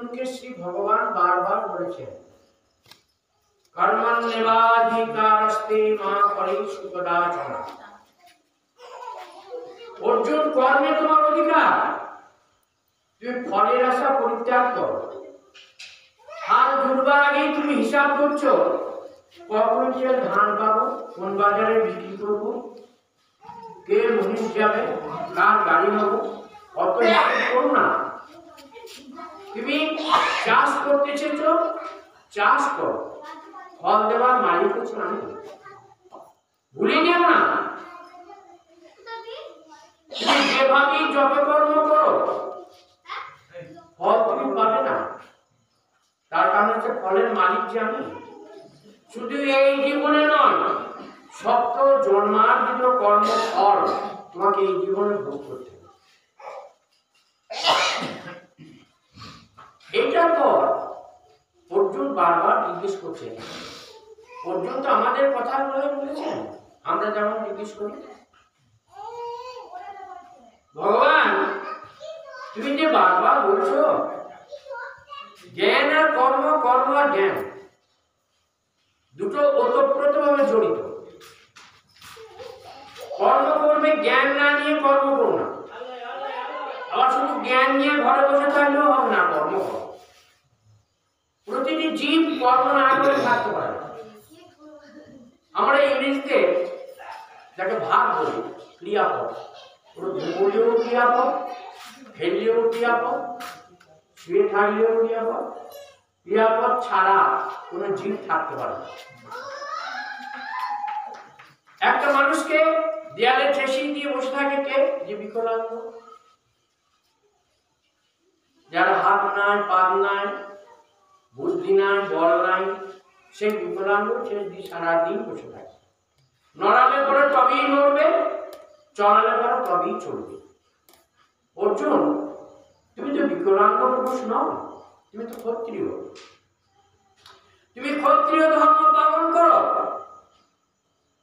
অর্জুনকে শ্রী ভগবান বারবার বলেছেন, কর্মণ্যেবাধিকারস্তে মা ফলেষু কদাচন। অর্জুন, কর্মে তোমার অধিকার, তুমি ফলের আশা পরিত্যাগ করো। আর জুড়বার আগেই তুমি হিসাব করছো কখন যে ধান পাবো, কোন বাজারে বিক্রি করবো, কে মুনিশ যাবে, কার গাড়ি নেবো, অত করো না। তুমি চাষ করতে চেয়েছো, চাষ করো, ফল দেওয়ার মালিক হচ্ছে আমি, ভুলে যেও না। তুমি যেভাবেই যত কর্ম করো ফল তুমি পাবে না, তার কারণ হচ্ছে ফলের মালিক যে আমি। শুধু এই জীবনে নয়, সপ্ত জন্মার্জিত কর্ম ফল তোমাকে এই জীবনে ভোগ করতে হবে। এইটার পর অর্জুন বারবার জিজ্ঞেস করছেন, অর্জুন তো আমাদের কথা বলেছেন, আমরা যেমন জিজ্ঞেস করি, ভগবান তুমি যে বারবার বলছো জ্ঞান আর কর্ম, কর্ম আর জ্ঞান দুটো ওতপ্রোতভাবে জড়িত। কর্ম করবে, জ্ঞান না নিয়ে কর্ম করো না। আবার শুধু জ্ঞান নিয়ে ঘরে বসে থাকলেও হবে না, কর্ম করো। প্রতিটি জীব কর্ম না করে থাকতে পারে। আমরা ইংরেজিতে যাকে ভাগ বলি, ক্রিয়াপদ, ঘুমলেও ক্রিয়াপদ, ফেললেও ক্রিয়াপদ, শুয়ে থাকলেও ক্রিয়াপদ। ক্রিয়াপদ ছাড়া কোন জীব থাকতে পারে না। একটা মানুষকে দেয়ালে ঠেসি দিয়ে বসে থাকে কে? যে বিকলাঙ্গ, যার হাত নাই, পা নাই, বুদ্ধি নাই, বল নাই, সেই বিকলাঙ্গ ঠেস দিয়ে সারাদিন বসে থাকে। নড়ালে পরে তবেই নড়বে, চড়ালে পরে তবেই চলবে। অর্জুন, তুমি তো বিকলাঙ্গ পুরুষ নও, তুমি তো ক্ষত্রিয়। তুমি ক্ষত্রিয় ধর্ম পালন করো।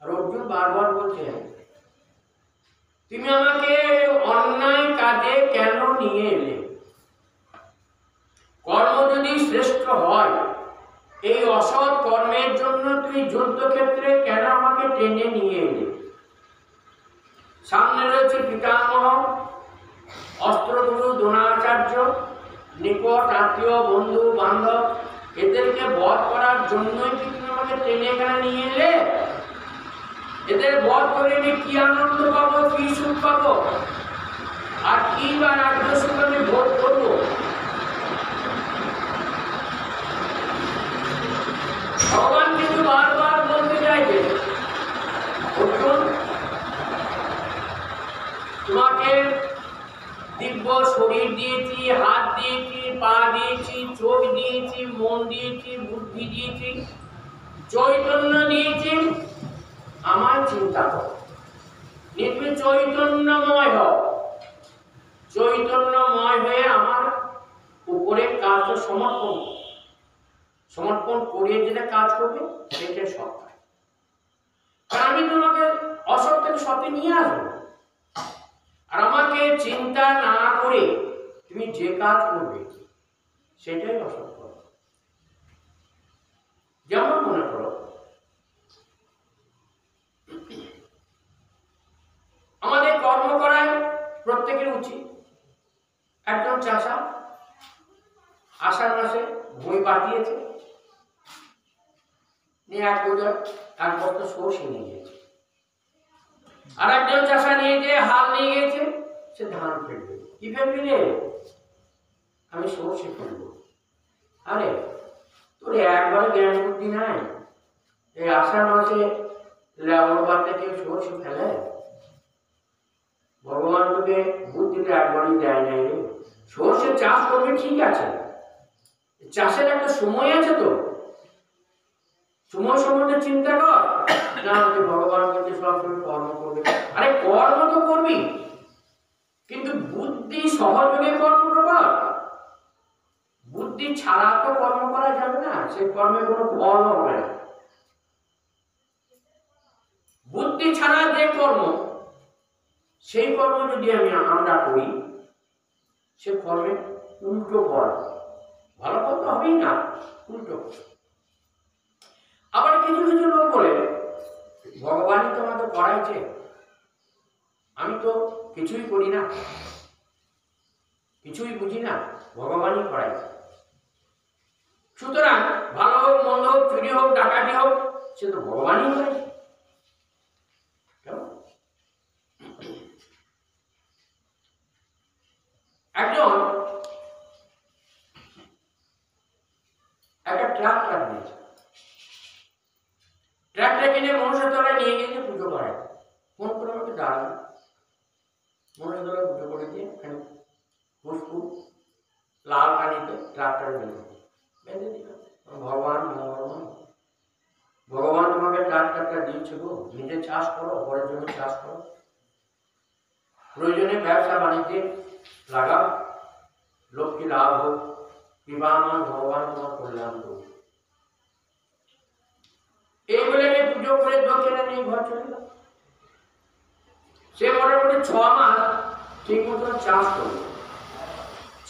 আর অর্জুন বারবার বলছে, তুমি আমাকে অন্যায় কাজে কেন নিয়ে এলে? কর্ম যদি শ্রেষ্ঠ হয়, এই অসৎ কর্মের জন্য তুমি যুদ্ধক্ষেত্রে কেন আমাকে টেনে নিয়ে এলে? সামনে রয়েছে পিতামহ, অস্ত্রগুরু দ্রোণাচার্য, নিকট আত্মীয়, বন্ধু বান্ধব, এদেরকে বধ করার জন্যই কি তুমি আমাকে টেনে এখানে নিয়ে এলে? এদের বধ করে আমি কি আনন্দ পাবো, কি সুখ পাবো, আর কি বা রাজ্য সুখ আমি ভোগ করবো? ভগবান কিন্তু বারবার বলতে চাইছে, অর্জুন, তোমাকে দিব্য শরীর দিয়েছি, হাত দিয়েছি, পা দিয়েছি, চোখ দিয়েছি, মন দিয়েছি, বুদ্ধি দিয়েছি, চৈতন্য দিয়েছি। আমার চিন্তা করো, তুমি চৈতন্যময় হও। চৈতন্যময় হয়ে আমার উপরে কাজ সমর্পণ করিয়ে যেটা কাজ করবে সেটাই সৎ কাজ। কারণ আমি তোমাকে অসৎ থেকে সত্যি নিয়ে আসবো। আর আমাকে চিন্তা না করে তুমি যে কাজ করবে সেটাই অসৎ কর্ম। যেমন মনে করো, আমাদের কর্ম করায় প্রত্যেকের উচিত। একজন চাষা আষাঢ় মাসে ভুঁই পাঠিয়েছে, নিয়ে এক বস্তা সর্ষে নিয়ে গেছে। আর একজন চাষা নিয়ে গিয়ে হাল নিয়ে গেছে, সে ধান ফেলবে। কি ফেলবি রে? আমি সর্ষে ফেলবো। আরে তোর একবারে জ্ঞান বুদ্ধি নাই? এই আষাঢ় মাসে লেবর পাতে কেউ সর্ষে ফেলে? ভগবান তোকে বুদ্ধিটা একবারই দেয় নাই রে। সর্ষে চাষ করবে ঠিক আছে, চাষের একটা সময় আছে তো, সময় সম্বন্ধে চিন্তা কর। না ভগবান বলছে সবসময় কর্ম করবে। আরে কর্ম তো করবি, কিন্তু বুদ্ধি সহযোগে কর্ম করবা। বুদ্ধি ছাড়া তো কর্ম করা যাবে না, সেই কর্মে কোনো ফল হবে না। বুদ্ধি ছাড়া যে কর্ম, সেই কর্ম যদি আমরা করি, সে কর্মে উল্টো ফল। হবেই না, উল্টো। আবার কিছু কিছু লোক বলে ভগবানই তো আমাকে করাইছে, আমি তো কিছুই করি না, কিছুই বুঝি না, ভগবানই করাইছে। সুতরাং ভালো হোক মন্দ হোক, চুরি হোক ডাকাতি হোক, সে তো ভগবানই করাইছে। একজন একটা ট্রাক্টর নিয়েছে, ট্রাক্টর কিনে মনুষ্য তলায় নিয়ে গিয়েছে পুজো করায়। ফোন করে আমাকে দাঁড়ান, মনুষ্য তলায় পুজো করে দিয়ে এখানে পুষ্পু লাল কানিতে ট্রাক্টর বেঁধে দিল। ভগবান ভগবান ভগবান তোমাকে ট্রাক্টরটা দিয়েছে গো, নিজে চাষ করো, পরের জন্য চাষ করো, প্রয়োজনে ব্যবসা বাণিজ্যে লাগাও, লোককে লাভ হোক, বিবাহমান ভগবান তোমার কল্যাণ করুক। এই বলে পুজো করে দক্ষিণে নিয়ে ঘর চলে গেল। সে মোটামুটি 6 মাস ঠিক মতো চাষ করল।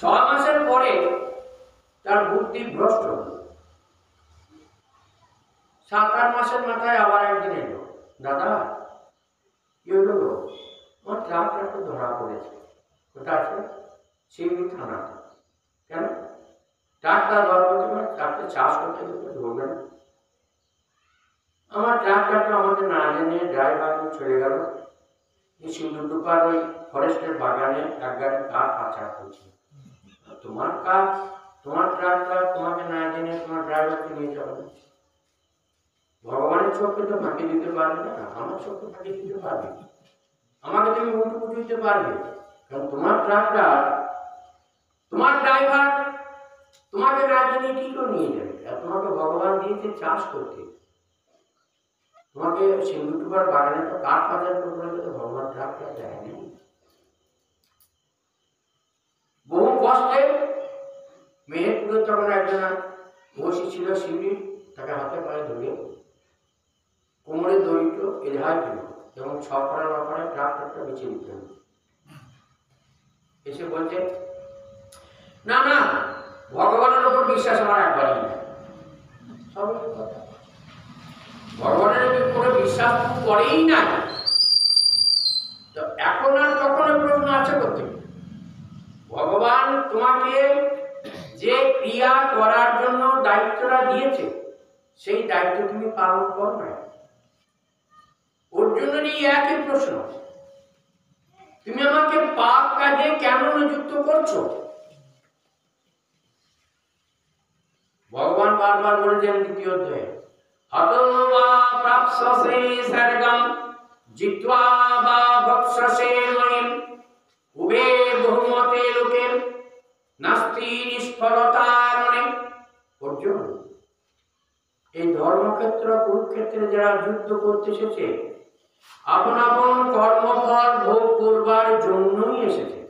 6 মাসের পরে তার বুদ্ধি ভ্রষ্ট হল। 7-8 মাসের মাথায় আবার একদিন এলো, দাদা কি হলো গো, আমার ট্রাক্টরটা ধরা পড়েছে। কোথায় আছে? শিউরি থানা। কেন? ট্রাক্টর ধরা পড়েছে মানে ট্রাক্টর চাষ করতে ধরবে না। আমার ট্রাক্টরটা আমাদের না জেনে ড্রাইভার চলে গেল, সিন্ধুটুপার ওই ফরেস্টের বাগানে এক গাড়ি কাঠ পাচার করছে। তোমার কাজ, তোমার ট্রাক্টর তোমাকে না জেনে তোমার ড্রাইভারকে নিয়ে যাবে। ভগবানের চোখে তো ফাঁকি দিতে পারবে না, আমার চোখে ফাঁকি দিতে পারবে, আমাকে তুমি উল্টো পুজো দিতে পারবে। কারণ তোমার ট্রাক্টর, তোমার ড্রাইভার তোমাকে না জেনে কি করে নিয়ে যাবে? তোমাকে ভগবান দিয়েছে চাষ করতে, তোমাকে সিন্ধুটুপার বাগানে তো কাঠ পাচার করতে তো ভগবান ট্রাক্টর দেয়নি। বহু কষ্টে মেহেরপুরে তখন একজন বসি ছিল শিউরি, তাকে হাতে পায়ে ধরে কোমরে দড়িত এলাহাই ছিল এবং 6 করার ব্যাপারে ট্রাক্টরটা বেছে দিতে হবে। এসে বলছে, না না, ভগবানের উপর বিশ্বাস আমার একবারই নেই। স্বাভাবিক কথা, ভগবানের উপরে বিশ্বাস করেই না। তো এখন আর তখন প্রশ্ন আছে করতে, ভগবান তোমাকে যে ক্রিয়া করার জন্য দায়িত্বটা দিয়েছে, সেই দায়িত্ব তুমি পালন করো না। ওর জন্য একই প্রশ্ন, তুমি আমাকে পাপ কাজে কেন নিযুক্ত করছো? ভগবান বারবার বলেছেন দ্বিতীয় অধ্যায়ে, হতবা প্রাপ্সসে সর্গম জিত্বা বা ভক্ষসে মহিম উভে বহুমতে লোকে নাস্তি নিষ্ফলতারণে। অর্জুন, এই ধর্মক্ষেত্র কুরুক্ষেত্রে যারা যুদ্ধ করতে এসেছে, আপন আপন কর্মফল ভোগ করবার জন্যই এসেছে।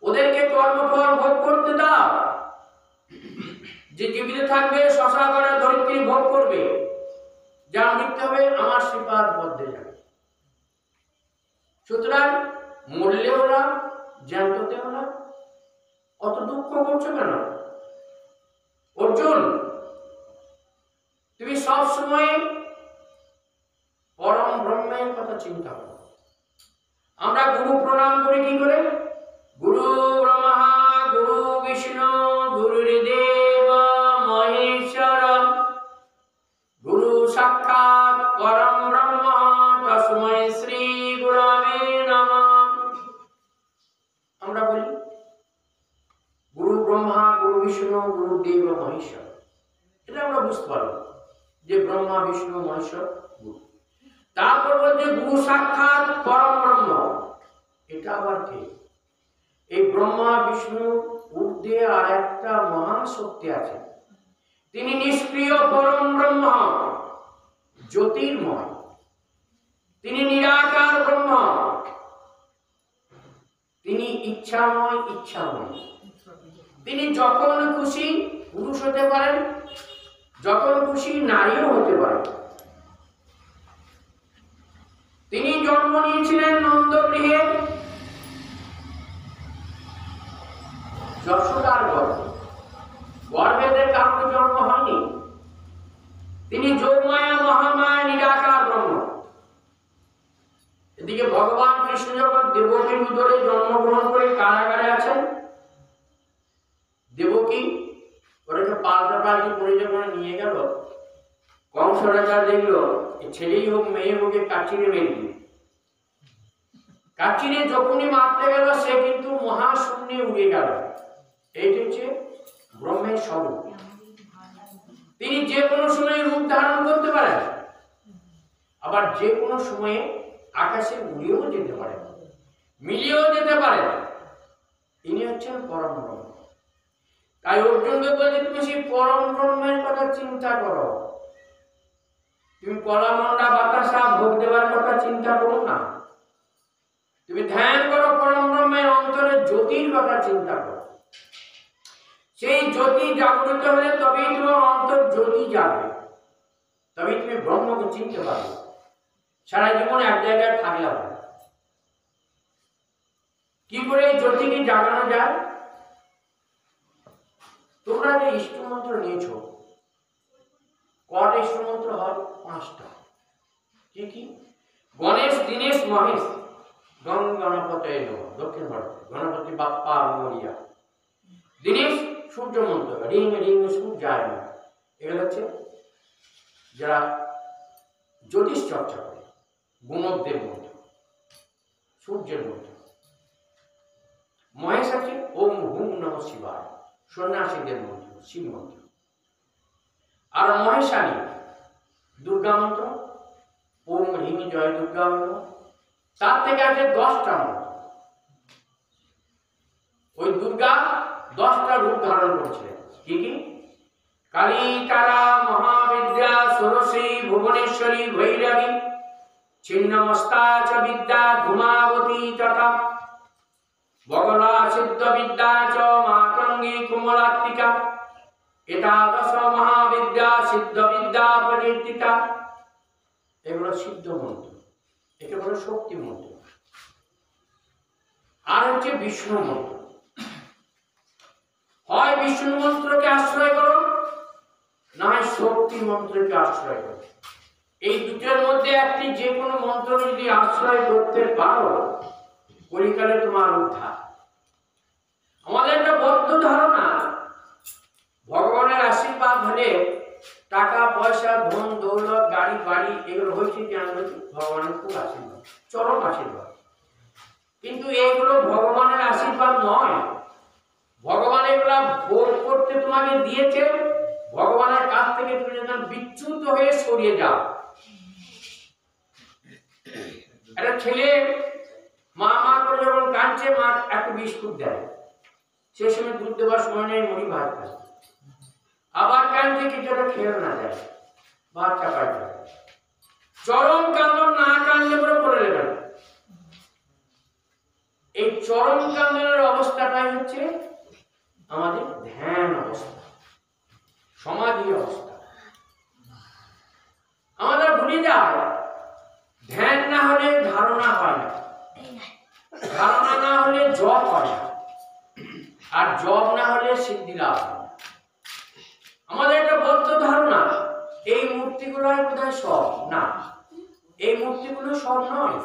ওদেরকে কর্মফল ভোগ করতে দাও। যে জীবিত থাকবে শশা করে ধরিত্রী ভোগ করবে, যা মৃত্যু হবে আমার শ্রীপাদ বদ্ধে যাবে। সুতরাং মরলেও না, জ্যান্ততেও না, অত দুঃখ করছো কেন? অর্জুন, তুমি সব সময় পরম ব্রহ্মের কথা চিন্তা করো। আমরা গুরু প্রণাম করি কি করে? গুরু ব্রহ্মা গুরু বিষ্ণু গুরুদেব মহেশ্বর গুরু সাক্ষাৎ পরম ব্রহ্ম তস্मै শ্রী গুরবে নমঃ। আমরা বলি গুরু ব্রহ্মা গুরু বিষ্ণু গুরুদেব মহেশ্বর, এটা আমরা বুঝতে পারবো যে ব্রহ্মা বিষ্ণু মহেশ্বর গুরু। তারপর বলছে গুরু সাক্ষাৎ পরম ব্রহ্ম, এটা আবার কি? এই ব্রহ্মা বিষ্ণু ঊর্ধ্বে আর একটা মহাশক্তি আছে, তিনি নিষ্ক্রিয় পরম ব্রহ্ম, জ্যোতির্ময়, তিনি নিরাকার ব্রহ্ম, তিনি ইচ্ছাময় ইচ্ছাময়। তিনি যখন খুশি পুরুষ হতে পারেন, যখন খুশি নারীও হতে পারেন। তিনি জন্ম নিয়েছিলেন নন্দগৃহে যশোদার গর্ভে, গর্ভেদের কারণে জন্ম হয়নি, তিনি যোগমায়া মহামায়া নিরাকার ব্রহ্ম। এদিকে ভগবান কৃষ্ণ যখন দেবকীর উদরে জন্মগ্রহণ করে কারাগারে আছেন, দেবকী ওটাকে পাল্টাপাল্টি করে যখন নিয়ে গেল, কংস রাজা দেখলো ছেলেই হোক মেয়ে হোক কাচিরে মেরে দিল। কাচিরে যখনই মারতে গেল সে কিন্তু মহাশূন্যে উড়ে গেল। এইটা হচ্ছে ব্রহ্মের স্বরূপ। তিনি যে কোনো সময় রূপ ধারণ করতে পারেন, আবার যে কোনো সময়ে আকাশে উড়েও যেতে পারেন, মিলিয়েও যেতে পারেন। তিনি হচ্ছেন পরম ব্রহ্ম। তাই অর্জুনকে বলছে তুমি সেই পরম ব্রহ্মের কথা চিন্তা করো, তুমি কলামন্ডা বাতাসা ভোগ দেওয়ার কথা চিন্তা করো না, তুমি ধ্যান করো পরম ব্রহ্মের অন্তরে জ্যোতির কথা চিন্তা করো। সেই জ্যোতি জাগ্রত হলে তবেই তোমার অন্তর জ্যোতি জাগবে, তবেই তুমি ব্রহ্মকে চিনতে পারবে। সারা জীবন এক জায়গায় থাকলে হবে। কি করে এই জ্যোতিকে জাগানো যায়? তোমরা যে ইষ্টমন্ত্র নিয়েছো, কটা ইষ্টমন্ত্র হয়? 5টা। কি কি? গণেশ, দীনেশ, মহেশ। গং গণপতে দক্ষিণ ভারতে গণপতি বাপ্পা মরিয়া। দীনেশ সূর্য মন্ত্র, রিং রিং সূর্যায় নমঃ। এগুলো হচ্ছে যারা জ্যোতিষ চর্চা করে, গুণবদের মন্ত্র, সূর্যের মন্ত্র। মহেশ আছে ওম হুম নমঃ শিবায়, সন্ন্যাসীদের মন্ত্র, শিব মন্ত্র। আর মহেশানী দুর্গা মন্ত্র, ওম হ্রিং জয় দুর্গা মন্ত্র। তার থেকে আছে 10টা মন্ত্র। ওই দুর্গা 10টা রূপ ধারণ করছিলেন। কি কি? কালী, তারা, মহাবিদ্যা, ষোড়শী, ভুবনেশ্বরী, ভৈরবী, ছিন্নমস্তা চ বিদ্যা, ধূমাবতী তথা বগলা সিদ্ধ বিদ্যা চ মাতঙ্গী কুমলাত্মিকা। একাদশ মহাবিদ্যা সিদ্ধ বিদ্যা প্রকীর্তিতা। এগুলো সিদ্ধ মন্ত্র, এটা হলো শক্তি মন্ত্র। আর হচ্ছে বিষ্ণু মন্ত্র। হয় বিষ্ণু মন্ত্রকে আশ্রয় করো, না হয় শক্তি মন্ত্রকে আশ্রয় করো। এই দুটোর মধ্যে একটি যে কোনো মন্ত্র যদি আশ্রয় করতে পারো, পরিকালে তোমার উদ্ধার। আমাদের একটা বদ্ধ ধারণা, ভগবানের আশীর্বাদ হলে টাকা পয়সা ধন দৌলত গাড়ি বাড়ি এগুলো হয়েছে কেন? ভগবানের খুব আশীর্বাদ, চরম আশীর্বাদ। কিন্তু এইগুলো ভগবানের আশীর্বাদ নয়। ভগবান এগুলা ভোগ করতে তোমাকে দিয়েছে, ভগবানের কাছ থেকে তুমি যখন বিচ্যুত হয়ে সরিয়ে যাও। একটা ছেলে মা মা করে যখন কাঁদছে, মা একটু বিস্কুট দেয়, সে সময় দুধ দেওয়ার সময় নেই, মুড়ি ভাত খায়। আবার কাঁদছে কিছুটা খেয়ে না যায়, ভাত চাপায় যায়। চরম কান্দন না কান্দলে পরে পড়ে নেবে না। এই চরম কান্দনের অবস্থাটাই হচ্ছে আমাদের ধ্যান অবস্থা, সমাধি অবস্থা। আমাদের ভুলে যায়, ধ্যান না হলে ধারণা হয় না, ধারণা না হলে জপ হয় না, আর জপ না হলে সিদ্ধি লাভ হয় না। আমাদের একটা বদ্ধ ধারণা, এই মূর্তিগুলোই বোধহয় সব না। এই মূর্তিগুলো সব নয়।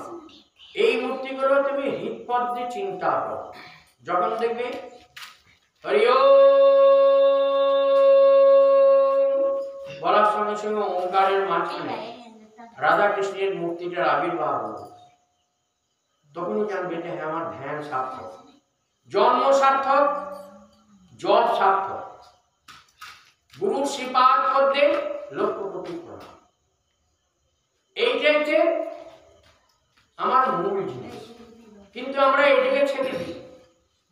এই মূর্তিগুলো তুমি হৃদপদ্মে চিন্তা করো। যখন দেখবে হরি ওম বলার সঙ্গে সঙ্গে ওঙ্কারের মাঝখানে রাধা কৃষ্ণের মূর্তিটার আবির্ভাব হলো, তখনই জানবে যে হ্যাঁ, আমার ধ্যান সার্থক, জন্ম সার্থক, জপ সার্থক। গুরুর শ্রীপাদ পদ্মে লক্ষ কোটি প্রণাম। এইটা হচ্ছে আমার মূল জিনিস। কিন্তু আমরা এটাকে ছেড়ে দিই,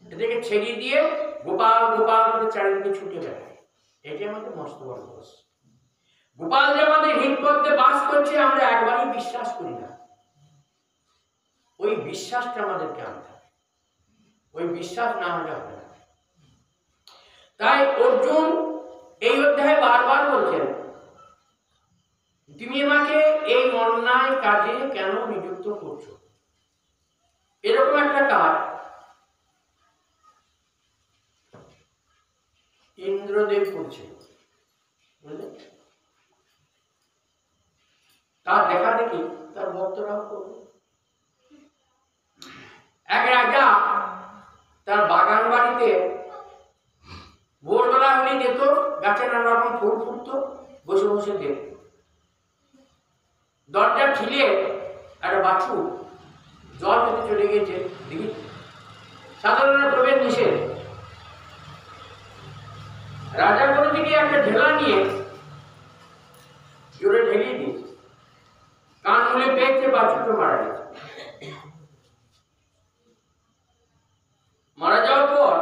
এটাকে ছেড়ে দিয়ে গোপাল গোপাল করে চারিদিকে ছুটে বেড়াই। এটি আমাদের মস্ত বড় দোষ। গোপাল যে আমাদের হৃদপদ্মে বাস করছে, আমরা একবারই বিশ্বাস করি না। ওই বিশ্বাসটা আমাদেরকে আনতে হবে, ওই বিশ্বাস না হলে হবে না। তাই অর্জুন এই অধ্যায়ে বারবার বলছেন, তুমি আমাকে এই অন্যায় কাজে কেন নিযুক্ত করছো? এরকম একটা কাজ ইন্দ্রদেব করছে, তার দেখা দেখি তার ভক্তরাও করবে। এক রাজা তার বাগান বাড়িতে ভোরবেলা হলে যেত, গাছে নানা রকম ফুল ফুটত, বসে বসে দেখত। দরজা ঠিলে একটা বাছু জল খেতে চলে গেছে, দেখি সাধারণ প্রবেশ নিষেধ। রাজা কোনো দিকে একটা ঢেলা নিয়ে জোরে ঢেলিয়ে দিয়েছে, কান মুলে পেয়েছে, বাছুরটা মারা গেছে। মারা যাওয়ার পর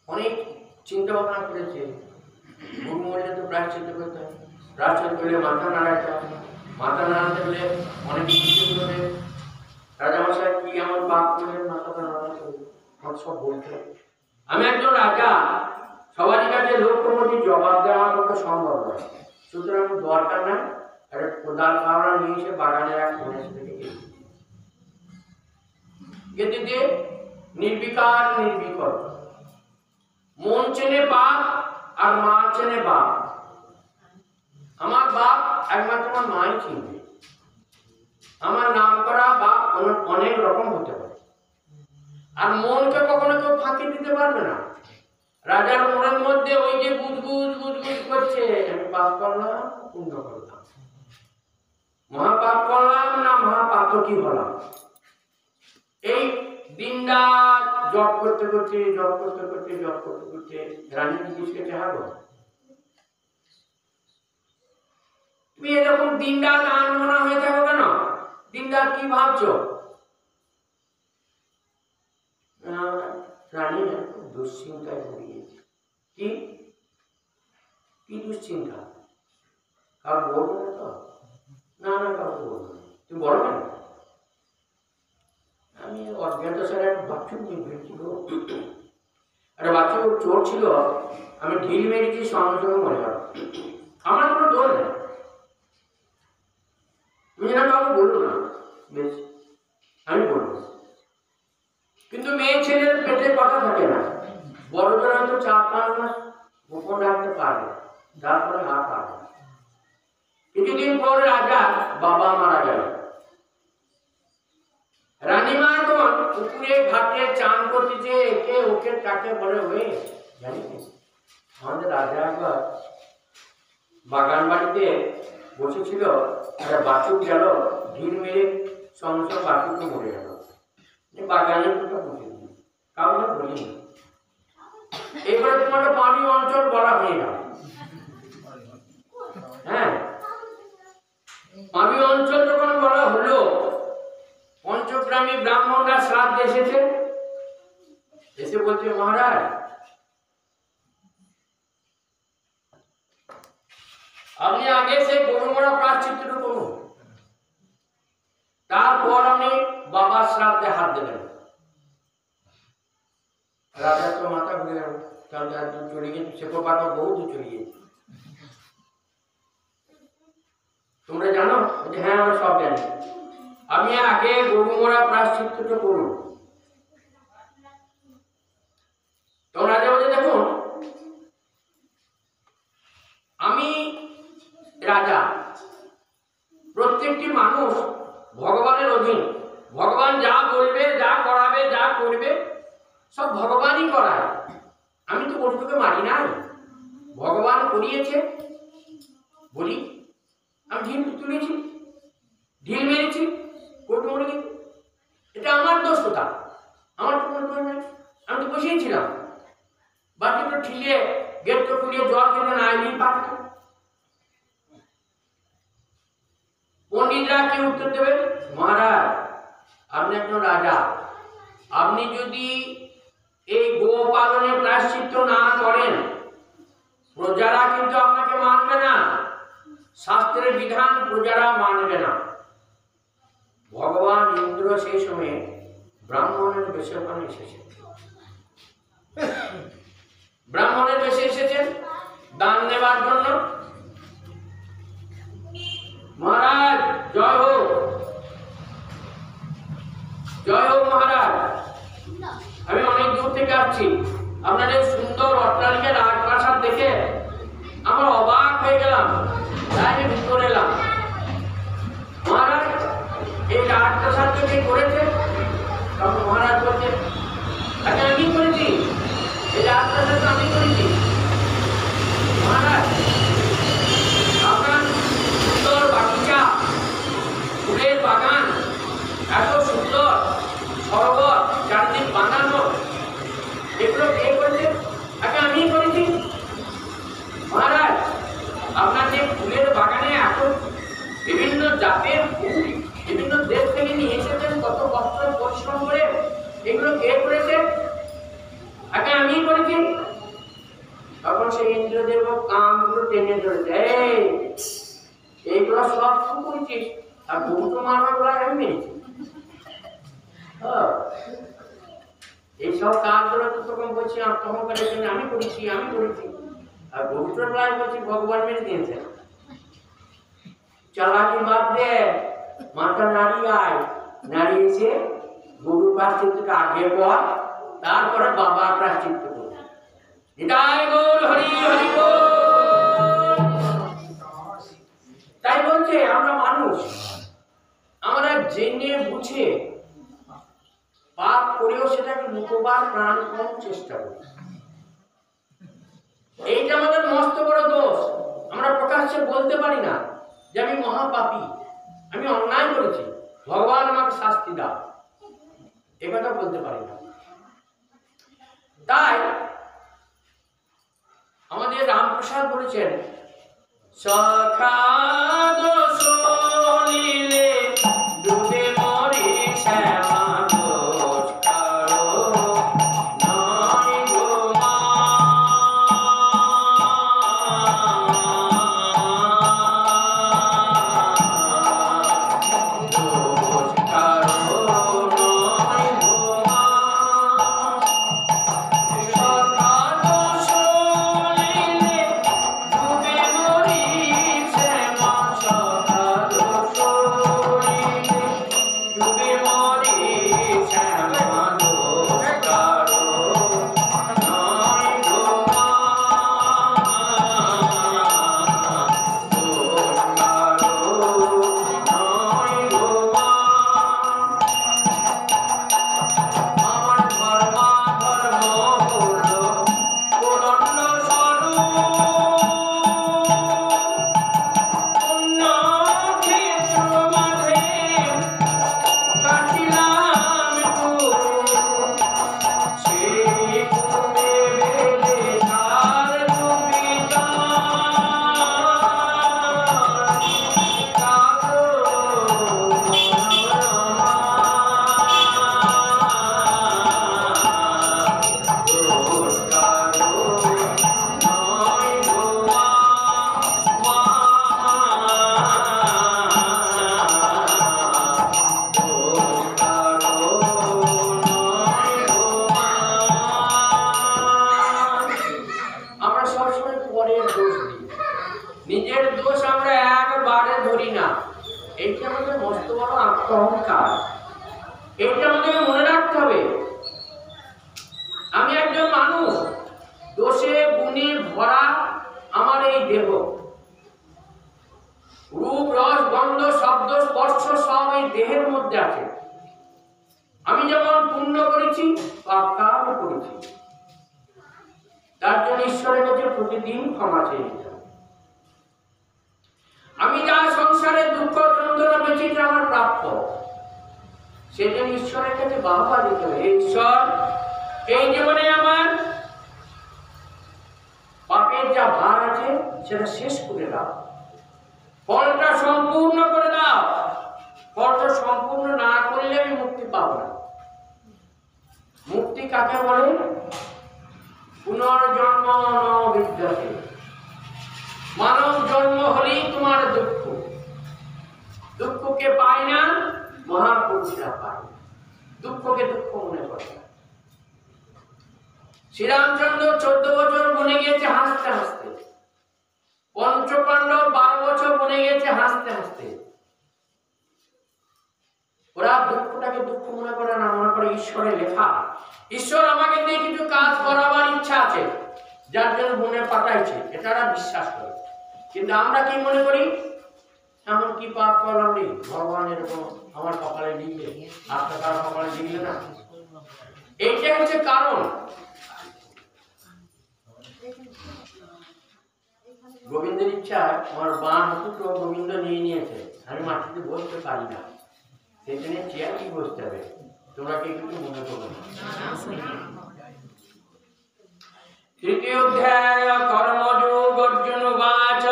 অনেক চিন্তা ভাবনা করেছে, গুরু মরলে তো প্রায়শ্চিত্ত করতে হয়, প্রায়শ্চিত্ত করলে মাথা নাড়াতে হবে, মাথা নাড়াতে হলে অনেক কিছু করবে। রাজামশাই কি আমার পাপ করলেন, মাথাটা নাড়াতে হবে, আমার সব বলতে হবে। আমি একজন রাজা, সবারই কাছে লক্ষ্যমতি জবাব দেওয়া আমার পক্ষে সম্ভব নয়, সুতরাং দরকার নাই, একটা কোদাল কামড়া নিয়ে এসে বাগানের এক কোণে থেকে গেঁথে দিয়ে নির্বিকার নির্বিকল্প, মন চেনে বাপ আর মা চেনে বাপ। আমার বাপ একমাত্র আমার মাই চিনবে। আমার নাম করা বাপ অনেক রকম হতে পারে, আর মনকে কখনো কেউ ফাঁকি দিতে পারবে না। রাজার মনের মধ্যে ওই যে গুজগুজ গুজগুজ করছে, আমি পাপ করলাম পুণ্য করলাম, মহাপাপ করলাম না মহাপাতকী হলাম, এই দিনরাত জপ করতে করতে জপ করতে করতে জপ করতে করতে রানী জিজ্ঞেসকে চাহাবো, তুমি এরকম দিনরাত আনমনা হয়ে থাকো কেন? দিনরাত কি ভাবছো? রানী দুশ্চিন্তায় পড়ে গেছে। কি কি দুশ্চিন্তা? কারো বলবো না তো? না না, কারো বলবো না। তুমি বলো কেন? আমি অজ্ঞাত স্যার একটা বাচ্চু নিয়ে ফেলছিল, একটা বাচ্চু চোর ছিল, আমি ঢিল মেরেছি, সঙ্গে সঙ্গে মরে গেল। আমার কোনো দোষ নেই, তুমি যেন কাউকে বললো না, বেশ আমি বলবো। কিন্তু মেয়ে ছেলের পেটে কথা থাকে না, বড়দের হয়তো 4-5 মাস গোপন রাখতে পারে, তারপরে আর পারে। কিছুদিন পর রাজা বাবা মারা গেল। রানীমা এখন পুকুরে ঘাটে চান করতেছে, একে ওকে কাকে বলে হয়ে জানি। আমাদের রাজা একবার বাগান বাড়িতে বসেছিল, একটা বাছুর গেল, ঢিল মেরে সঙ্গে বাছুরকে মরে গেল। বাগানের কথা বসে কাউকে বলিনি। এবারে তোমার পানি অঞ্চল বলা হয়ে গেল। হ্যাঁ, পানি অঞ্চল যখন বলা হলো, পঞ্চগ্রামী ব্রাহ্মণরা শ্রাদ্ধে এসেছে, এসে বলছে মহারাজ আপনি আগে সে গরুমরা প্রায়শ্চিত্ত করুন, তারপর আপনি বাবার শ্রাদ্ধে হাত দেবেন। রাজা তো মাথা ঘুরে গেল, তাহলে আর দূর চলে গিয়েছে, সে পাকা বহু দূর চলে গিয়েছে। তোমরা জানো? হ্যাঁ আমরা সব জানি। আপনি আগে গরুমরা প্রায়শ্চিত্ত করুন। তো রাজা বলছে দেখুন, আমি রাজা, প্রত্যেকটি মানুষ ভগবানের অধীন, ভগবান যা বলবে, যা করাবে, যা করবে সব ভগবানই করায়। আমি তো গরুকে মারি নাই, ভগবান করিয়েছে বলি। আমি ঢিল তুলেছি, ঢিল মেরেছি, গরু মরে গেছে, এটা আমার দোষ কোথা? আমার তো কোনো দোষ নেই, আমি তো বসেই ছিলাম। বাকি তো ঠিলে গেট তো খুলিয়ে জল খেতে না আইনি পাঠাতো। পণ্ডিতরা কি উত্তর দেবে? মহারাজ আপনি একজন রাজা, আপনি যদি এই গো পালনে প্রায়শ্চিত্ত না করেন, প্রজারা কিন্তু আপনাকে মানবে না, শাস্ত্রের বিধান প্রজারা মানবে না। ভগবান ইন্দ্র সেই সময়ে ব্রাহ্মণের বেশে ওখানে এসেছেন, ব্রাহ্মণের বেশে এসেছেন দান নেবার জন্য। মহারাজ জয় হোক, জয় হোক মহারাজ, যাচ্ছি, আপনাদের সুন্দর অট্টালিকা রাজপ্রাসাদ দেখে আমরা অবাক হয়ে গেলাম। তাই আমি ভিতরে এলাম। মহারাজ, এই রাজপ্রাসাদ কে করেছে? তখন মহারাজ বলছে, তাকে আমি করেছি, এই রাজপ্রাসাদ আমি করেছি। মহারাজ, আপনার সুন্দর বাগিচা, ফুলের বাগান, এত সুন্দর সরোবর চারদিক বানানো, এগুলো কে করেছে? তাকে আমি করেছি। মহারাজ, আপনার যে ফুলের বাগানে এত বিভিন্ন জাতের ফুল বিভিন্ন দেশ থেকে নিয়ে এসেছেন, কত কষ্ট পরিশ্রম করে, এগুলো কে করেছে? তাকে আমি করেছি। তখন সেই ইন্দ্রদেব কানগুলো টেনে ধরেছে, এইগুলো সব তুই করেছিস, আর বহু তো মারবার আমি মেরেছি। এইসব কাজগুলো তো তখন বলছি আত্মহংকারের জন্য আমি করেছি, আমি করেছি। আর বহুটার বেলায় বলছি ভগবান মেরে দিয়েছে। চালাকি বাদ দে, মাথা নাড়িয়ে আয়, নাড়িয়ে এসে গরুর প্রাশ্চিত্যটা আগে পর, তারপরে বাবা প্রাশ্চিত্য করবে। নিতাই গৌর হরি হরি বল। তাই বলছে আমরা মানুষ, আমরা জেনে বুঝে পাপ করেও সেটাকে লুকোবার প্রাণপণ চেষ্টা করি। এইটা আমাদের মস্ত বড় দোষ। আমরা প্রকাশ্যে বলতে পারি না যে আমি মহাপাপী, আমি অন্যায় করেছি, ভগবান আমাকে শাস্তি দাও, এ কথা বলতে পারি না। তাই আমাদের রামপ্রসাদ বলেছেন, সখা দোষ নিলে ডুবে মরি শ্যামা দোষ কারো নয় গো মা। দোষ কারো নয় গো মা। সখা দোষ নিলে ডুবে মরি শ্যামা, সখা দোষ নিলে ডুবে মরি শ্যামা দোষ কারো নয় গো মা। দোষ কারো নয় গো মা। আমার ধর্মা ধর্ম হলো পুরন্ন স্বরূপ, পুণ্য ক্ষেত্র মাঝে কাটিলাম কূপ। সেই কূপে বেলে তার ডুবি কালো মনোরমা। দোষ কারো নয় গো মা, মা। দোষ কারো নয় গো মা। আমরা সবসময় পরের দোষ দিই, নিজের দোষ আমরা একবারে ধরি না। এইটা আমাদের মস্ত বড় আত্মহংকার। এইটা আমাদের মনে রাখতে হবে। আমি একজন মানুষ, দোষে গুণে ভরা আমার এই দেহ, রূপ রস গন্ধ শব্দ স্পর্শ সব এই দেহের মধ্যে আছে। আমি যেমন পুণ্য করেছি, পাপ কাজও করেছি, তার জন্য ঈশ্বরের কাছে প্রতিদিন ক্ষমা চেয়ে নিতে হবে। আমি যা সংসারে দুঃখ যন্ত্রণা পেয়েছি আমার প্রাপ্য, সেজন্য ঈশ্বরের কাছে বাহবা দিতে হবে। হে ঈশ্বর, এই জীবনে আমার পাপের যা ভার আছে সেটা শেষ করে দাও, ফলটা সম্পূর্ণ করে দাও। ফলটা সম্পূর্ণ না করলে আমি মুক্তি পাবো না। মুক্তি কাকে বলে? পুনর্জন্ম ন বিদ্যতে। মানব জন্ম হলেই তোমার দুঃখ, দুঃখকে পায় না মহাপুরুষরা পায়, দুঃখকে দুঃখ মনে করে না। শ্রীরামচন্দ্র 14 বছর বনে গিয়েছে হাসতে হাসতে, পঞ্চপাণ্ডব 12 বছর বনে গেছে হাসতে হাসতে। ওরা দুঃখটাকে দুঃখ মনে করে না, মনে করে ঈশ্বরের লেখা, ঈশ্বর আমাকে দিয়ে কিছু কাজ করাবার ইচ্ছা আছে, যার জন্য মনে পাঠাইছে, এটা ওরা বিশ্বাস করে। কিন্তু আমরা কি মনে করি, এমন কি পাপ করলাম রে, ভগবান এরকম আমার কপালে লিখবে, আপনার কারো কপালে লিখবে না। এইটাই হচ্ছে কারণ। গোবিন্দের ইচ্ছা, আমার বাঁ হাতুটো গোবিন্দ নিয়ে নিয়েছে, আমি মাটিতে বসতে পারি না, সেখানে চেয়ার কি বসতে হবে, তোমরা কি কিছু মনে করবে না। তৃতীয় অধ্যায় কর্মযোগ অর্জুন বাচ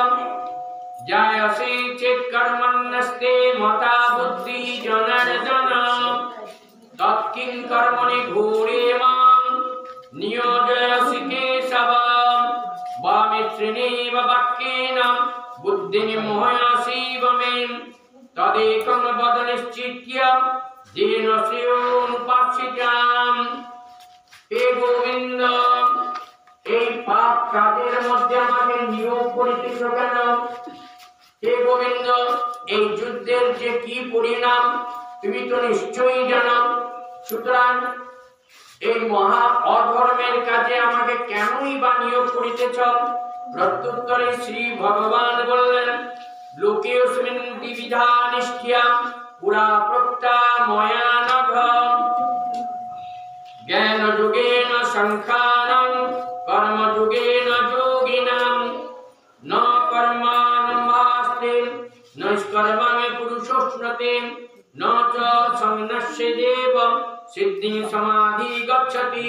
জায়সে চেৎ কর্মণ্যস্তে মতা বুদ্ধি জনার্দন তৎকিং কর্মণি ঘোরে মাং নিয়োজয়সি কেশব বামিত্রিণেব বাক্যেন বুদ্ধিং মোহয়সি মে তদেকং বদ নিশ্চিত্য যেন শ্রেয়োনুপাস্যতাম। হে গোবিন্দ, এই পাপ কাজের মধ্যে আমাকে নিয়োগ করিতেছ কেন? হে গোবিন্দ, এই যুদ্ধের যে কি পরিণাম তুমি তো নিশ্চয়ই জানো, সুতরাং এই মহা অধর্মের কাজে আমাকে কেনই বা নিয়োগ করিতেছ? প্রত্যুত্তরে শ্রী ভগবান বললেন, লোকেস্মিন দ্বিবিধা নিষ্ঠ্যা পুরা প্রক্তা ময়া নঘ জ্ঞান যোগেন সংখ্যানং কর্ম যোগেন যোগিনাম ন কর্মানম্ভাস্তে নৈষ্কর্মং পুরুষোষ্ণতে ন চ সংনশ্যে দেব সিদ্ধিং সমাধি গচ্ছতি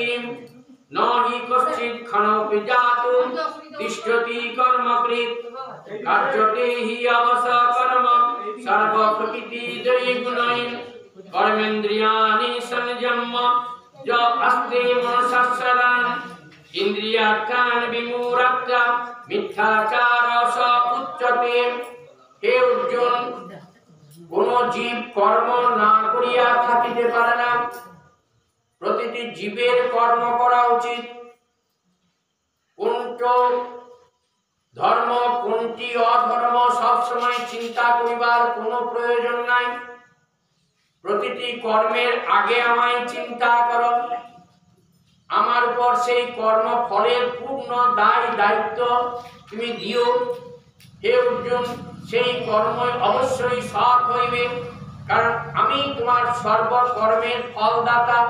ন হি কশ্চিৎ ক্ষণোপি জাতু তিষ্ঠতি কর্মকৃৎ কার্যতে হি অবশ কর্ম সর্ব প্রকৃতি জয়ী গুণৈ কর্মেন্দ্রিয়াণি সংযম্য য আস্তে মনসস্সরণ ইন্দ্রিয়ার্থান বিমূঢ়ত্ব মিথ্যাচার স উচ্যতে। হে অর্জুন, কোন জীব কর্ম না করিয়া থাকিতে পারে না। প্রতিটি জীবের কর্ম করা উচিত। কোনটো ধর্ম কোনটি অধর্ম সবসময় চিন্তা করিবার কোনো প্রয়োজন নাই। প্রতিটি কর্মের আগে আমায় চিন্তা করো, আমার উপর সেই কর্ম ফলের পূর্ণ দায় দায়িত্ব তুমি দিও। হে অর্জুন, সেই কর্ম অবশ্যই সৎ হইবে, কারণ আমি তোমার সর্বকর্মের ফলদাতা,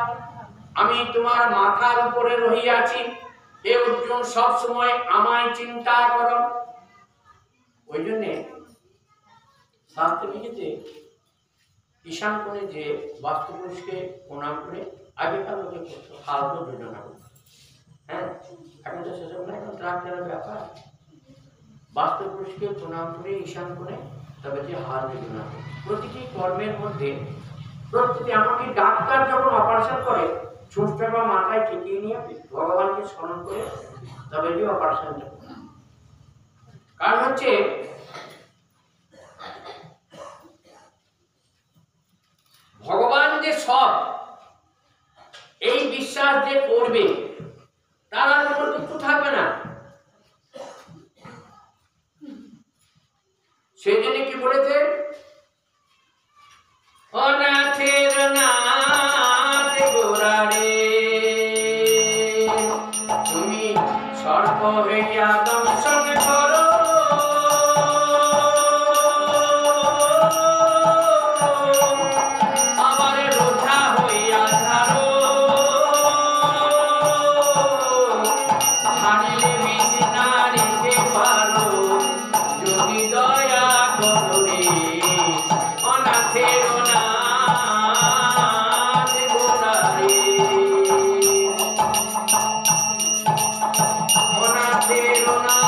আমি তোমার মাথার উপরে রহিয়াছি। হে অর্জুন, সব সময় আমায় চিন্তা করো। ওই জন্যে শাস্ত্র লিখেছে, ঈশান কোণে যে বাস্তুপুরুষকে প্রণাম করে, আগেকার লোকে করতো ফালতু যোজনা করতো, হ্যাঁ, এখন তো সেসব না, এখন ট্রাক্টরের ব্যাপার। বাস্তুপুরুষকে প্রণাম করে ঈশান কোণে তবে যে হাল যোজনা। প্রতিটি কর্মের মধ্যে প্রতিটি, এমনকি ডাক্তার যখন অপারেশন করে ছোটটা বা মাথায় ঠেকিয়ে নিয়ে ভগবানকে স্মরণ করে তবে যে অপারেশনটা। কারণ হচ্ছে ভগবান যে সব, এই বিশ্বাস যে করবে তার আর কোনো দুঃখ থাকবে না। সেই জন্য কি বলেছে, অনাথের নাথ গোরারে তুমি সর্প হইয়া দংশন করো, আবার রোধা হইয়া ধারো, ছাড়িলে বিষ নারিতে পারো, যদি দয়া করো রে অনাথের নাথ গোরারে। অনাথের নাথ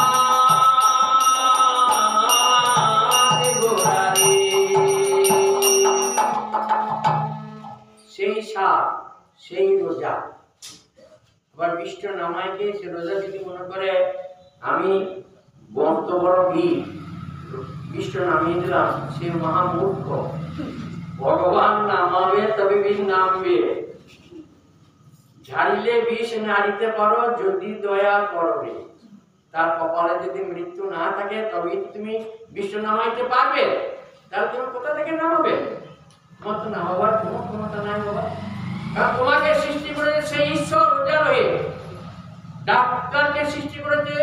গোরারে। সেই সাপ, সেই রোজা। আবার বিষ্ণু নামাইকে সে রোজা যদি মনে করে আমি বন্ত বড় বীর, বিষ্ণু নামিয়ে দিলাম, সে মহামূর্খ। ভগবান নামাবে তবে বিষ নামবে। ঝাড়িলে বিষ নাড়িতে পারো, যদি দয়া করো রে। তার কপালে যদি মৃত্যু না থাকে তবেই তুমি বিষ্ণু নামাইতে পারবে, তাহলে তুমি কোথা থেকে নামাবে? তোমার তো না হওয়ার কোনো ক্ষমতা নাই বাবা। কারণ তোমাকে সৃষ্টি করেছে সেই ঈশ্বর রোজা রয়ে, ডাক্তারকে সৃষ্টি করেছে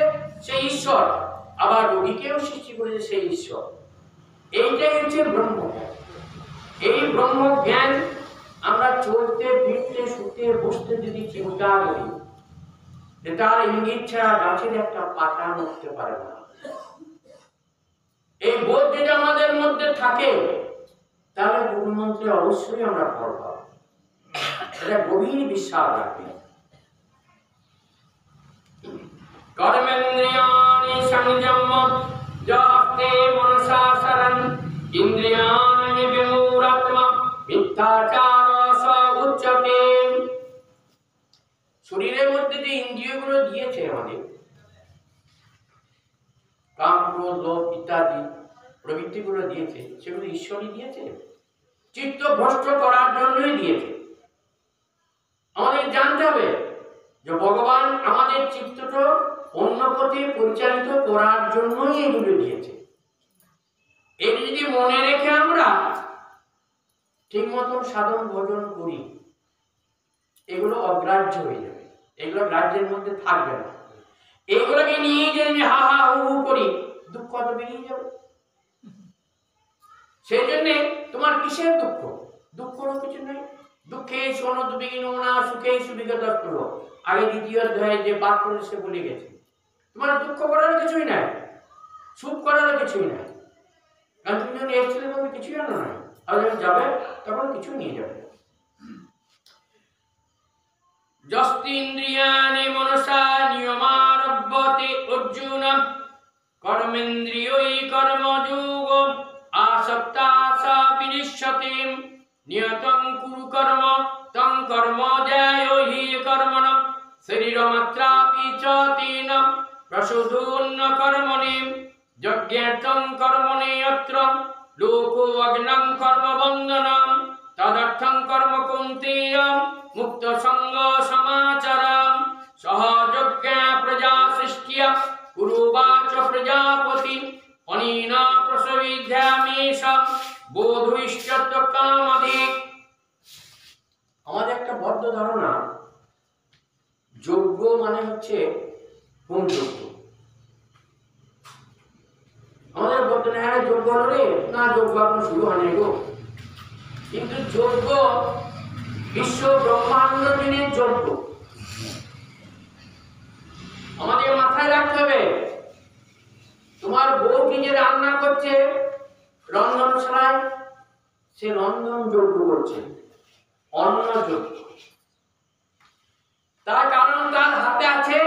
সেই ঈশ্বর, আবার রোগীকেও সৃষ্টি করেছে সেই ঈশ্বর। এইটাই হচ্ছে ব্রহ্মজ্ঞান। এই ব্রহ্মজ্ঞান আমরা চলতে ফিরতে শুতে বসতে যদি চিন্তা করি, তার ইঙ্গিত ছাড়া গাছের একটা পাতা নড়তে পারে না। এই বোধ যদি আমাদের মধ্যে থাকে, তাহলে গুরুমন্ত্রে অবশ্যই আমরা ফল পাবো। এটা গভীর বিশ্বাস রাখবে। কর্মেন্দ্রিয়াণি সংযম্য যাস্তে মনসা শরণ ইন্দ্রিয়াণি বিমূঢ়াত্মা মিথ্যাচার স উচ্যতে। শরীরের মধ্যে যে ইন্দ্রিয়গুলো দিয়েছে আমাদের, কাম ক্রোধ লোভ ইত্যাদি প্রবৃত্তিগুলো দিয়েছে, সেগুলো ঈশ্বরই দিয়েছে, চিত্ত ভ্রষ্ট করার জন্যই দিয়েছে। আমাদের জানতে হবে যে ভগবান আমাদের চিত্তটা অন্য পথে পরিচালিত করার জন্যই এগুলো দিয়েছে। এই যদি মনে রেখে আমরা ঠিক মতন সাধন ভজন করি, এগুলো অগ্রাহ্য হয়ে যাবে, এগুলো গ্রাহ্যের মধ্যে থাকবে না। এগুলোকে নিয়ে যদি হা হা হু হু করি, দুঃখ তো বেরিয়ে যাবে। সেই জন্যে তোমার কিসের দুঃখ? দুঃখরও কিছু নেই। দুঃখে শোনো না সুখে সুবিগত করো, আগে দ্বিতীয় অধ্যায়ে যে পাঠ করে সে বলে গেছে। তোমার দুঃখ করার কিছুই নাই, সুখ করার কিছুই নাই। কারণ তুমি যখন এসেছিলে তখন কিছুই আনো নাই, আর যখন যাবে তখন কিছু নিয়ে যাবে। যস্তিন্দ্রিয়াণি মনসা নিয়মারভ্যতে অর্জুন কর্মেন্দ্রিয়ৈ কর্মযোগ আসক্তা সা বিনিশ্যতে নিয়তং কুরু কর্ম তং কর্ম জ্যায়হি কর্মণঃ শরীরমাত্রাপি চ তেন প্রসূদুন্ন কর্মণি যজ্ঞের্থং কর্মণি অত্র লোকো অগ্নং কর্মবন্ধনম তদর্থং কর্ম কুন্তেয় মুক্ত সঙ্গ সমাচারম সহযজ্ঞা প্রজা সৃষ্টিয়া কুরুবাচ প্রজাপতি অনিনা প্রসবিধ্যামেশম বোধুইশ্চত্ব কামধিক। আমাদের একটা বদ্ধ ধারণা, যজ্ঞ মানে হচ্ছে কোন যজ্ঞ? আমাদের বদ্ধ হ্যাঁ যজ্ঞ হলো রে, না যজ্ঞ এখন শুরু হয়নি গো। কিন্তু যজ্ঞ বিশ্ব ব্রহ্মাণ্ড দিনের যজ্ঞ। আমাদের মাথায় রাখতে হবে, তোমার বউ কি যে রান্না করছে রন্ধনশালায়, সে রন্ধন যজ্ঞ করছে, অন্ন যজ্ঞ। তার কারণ তার হাতে আছে,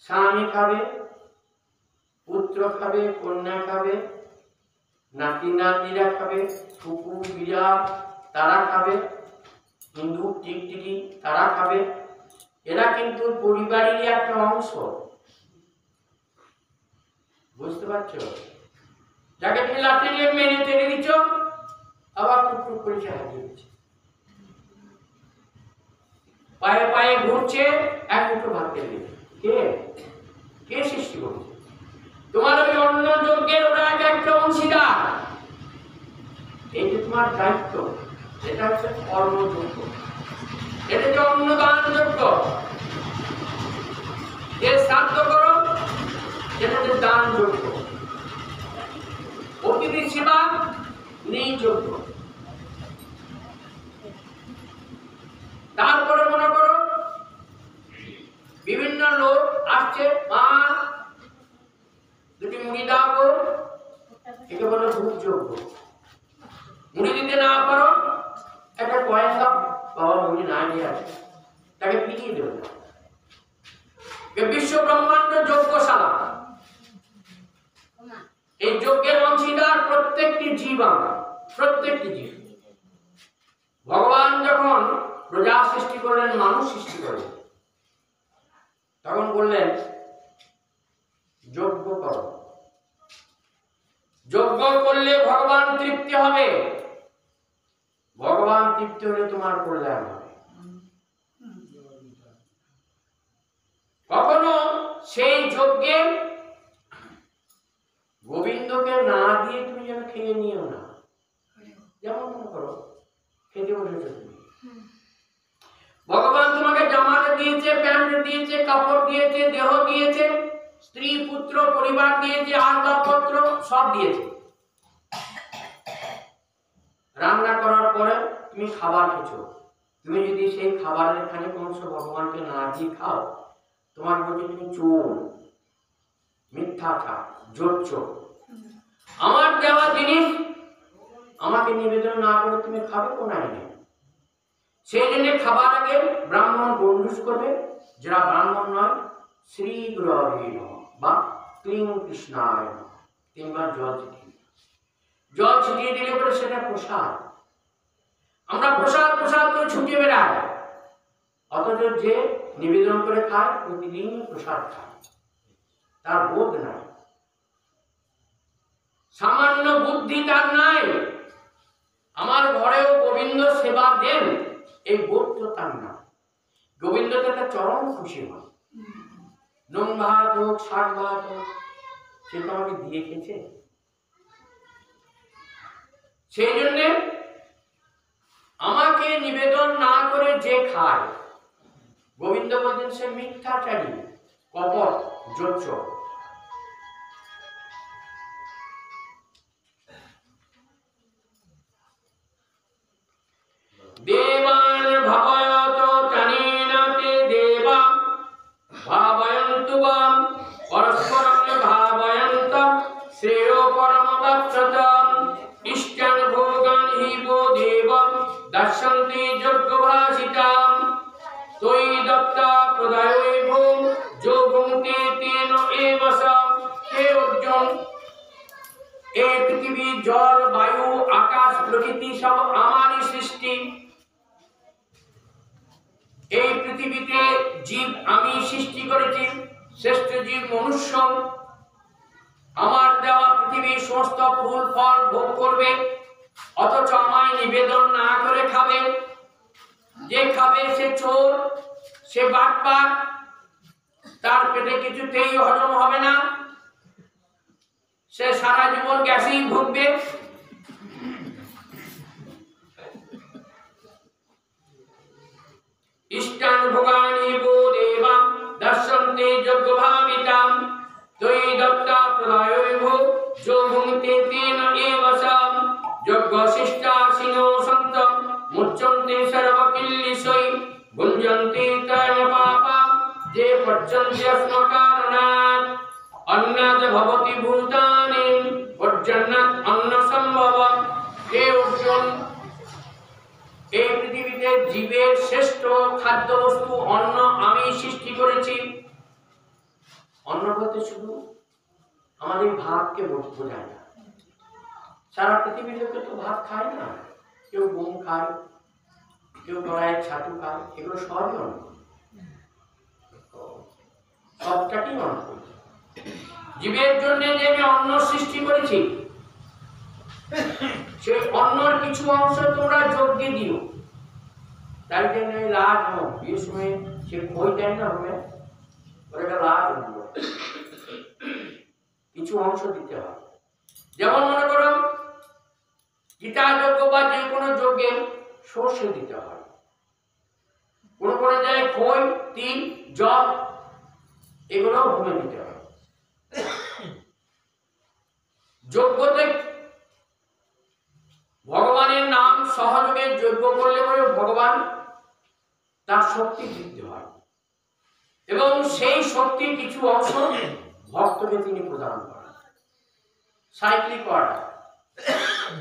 স্বামী খাবে, পুত্র খাবে, কন্যা খাবে, নাতি নাতনিরা খাবে, কুকুর বিড়াল তারা খাবে, হিন্দু টিকটিকি তারা খাবে। এরা কিন্তু পরিবারেরই একটা অংশ, বুঝতে পারছো? যাকে তুমি লাঠি নিয়ে মেনে টেনে দিচ্ছ, আবার টুকটুক করে সাহায্য দিচ্ছে, পায়ে পায়ে ঘুরছে, এক মুঠো ভাত খেয়ে কে কে সৃষ্টি করছে? তোমার ওই অন্য যজ্ঞের ওরা একটা অংশীদার। এই যে তোমার দায়িত্ব, এটা হচ্ছে কর্মযজ্ঞ, এটা যে অন্নদান যজ্ঞ। যে শ্রাদ্ধ করো, এটা যে দান যজ্ঞ। অতিথি সেবা নেই যজ্ঞ। তারপরে মনে করো বিভিন্ন লোক আসছে, মা দুটি মুড়ি দাও গো, একে বলো ভূত যজ্ঞ। মুড়ি দিতে না পারো, একটা কয়েন দাও, বাবা মুড়ি না নিয়ে আসে, তাকে পিটিয়ে দেবে না। বিশ্ব ব্রহ্মাণ্ড যজ্ঞশালা। এই যজ্ঞের অংশীদার প্রত্যেকটি জীব, আমরা প্রত্যেকটি জীব। ভগবান যখন প্রজা সৃষ্টি করলেন, মানুষ সৃষ্টি করলেন, তখন বললেন যজ্ঞ করো। যজ্ঞ করলে ভগবান তৃপ্তি হবে, ভগবান তৃপ্তি হলে তোমার কল্যাণ হবে। কখনো সেই যজ্ঞে গোবিন্দকে না দিয়ে তুমি যেন খেয়ে নিও না। যেমন মনে করো পুত্র পরিবার দিয়েছে, আসবাবপত্র সব দিয়েছে। রান্না করার পরে তুমি খাবার খেছো, তুমি যদি সেই খাবারের খানিক অংশ ভগবানকে না দিয়ে খাও, তোমার বলছে তুমি চোর, মিথ্যাচার, জোচ্চোর। আমার দেওয়া জিনিস আমাকে নিবেদন না করে তুমি খাবে কোন আইনে? সেই জন্য খাবার আগে ব্রাহ্মণ গণ্ডুষ করবে, যারা ব্রাহ্মণ নয় শ্রী গুরবে নমঃ বা ক্লিং কৃষ্ণায় নমঃ, তিনবার জল ছিটিয়ে দিলে পরে সেটা প্রসাদ। আমরা প্রসাদ প্রসাদ করে ছুটে বেড়াই, অথচ যে নিবেদন করে খায় প্রতিদিন প্রসাদ খায়, তার বোধ নাই, সামান্য বুদ্ধি তার নাই। আমার ঘরেও গোবিন্দ সেবা দেন, এই বোধ তো তার না। গোবিন্দ তো একটা চরম খুশি হয়, নুন ভাত হোক শাক ভাত হোক, সে তো আমাকে দিয়ে খেয়েছে। সেই জন্যে আমাকে নিবেদন না করে যে খায়, গোবিন্দ বলছেন সে মিথ্যাচারী, কপট, জোচ্চোর। দেবান ভাবয়ত তানেন তে দেবা ভাবয়ন্তু বাম পরস্পরং ভাবয়ন্তম শ্রেয় পরমদক্ষতম ইষ্টান ভোগান হি বো দেবম দর্শন্তি যজ্ঞভাসিতাম তৈ দত্তা প্রদায়ৈ ভূম যো ভুঙ্ক্তে তেন এবসম। হে অর্জুন, এই পৃথিবী, জল, বায়ু, আকাশ, প্রকৃতি সব আমারই সৃষ্টি। এই পৃথিবীতে জীব আমি সৃষ্টি করেছি, শ্রেষ্ঠ জীব মনুষ্য। আমার দেওয়া পৃথিবীর সমস্ত ফুল ফল ভোগ করবে, অথচ আমায় নিবেদন না করে খাবে। যে খাবে সে চোর, সে বাটপার, তার পেটে কিছুতেই হজম হবে না, সে সারা জীবন গ্যাসেই ভুগবে। ইষ্টান ভোগানি বো দেবাম দর্শন্তে যজ্ঞভাবিতাম তৈ দত্তা প্রদায়ৈ ভূ যো ভুঙ্ক্তে তেন এবসম। যজ্ঞ শিষ্টাসিনো সন্তম মুচ্যন্তে সর্বকিল্লিশৈ ভুঞ্জন্তে তেন পাপম যে পচ্যন্তে স্মকারণাৎ অন্নাদ ভবতি ভূতানি পর্জন্নাৎ অন্ন সম্ভবম। হে অর্জুন, এই পৃথিবীতে জীবের শ্রেষ্ঠ খাদ্য বস্তু অন্ন আমি সৃষ্টি করেছি। অন্ন বলতে শুধু আমাদের ভাতকে বোঝায় না, সারা পৃথিবীর লোকে তো ভাত খায় না, কেউ গম খায়, কেউ কড়াইয়ের ছাতু খায়, এগুলো সবই অন্ন, সবটাকেই অন্ন। জীবের জন্য যে আমি অন্ন সৃষ্টি করেছি, সেই অন্নর কিছু অংশ তোমরা যজ্ঞে দিও। তাই জন্য লাজ হোক, বিয়ের সময় সে খই দেয় না, হবে ওটা লাজ হল, কিছু অংশ দিতে হয়। যেমন মনে করো গীতা যজ্ঞ বা যে কোনো যজ্ঞে সর্ষে দিতে হয়, কোনো কোনো জায়গায় খই, তিল, জল এগুলো হোমে দিতে হয়। যজ্ঞতে ভগবানের নাম সহযোগে যজ্ঞ করলে পরে ভগবান তার শক্তি বৃদ্ধি হয় এবং সেই শক্তির কিছু অংশ ভক্তকে তিনি প্রদান করেন। Cyclic order.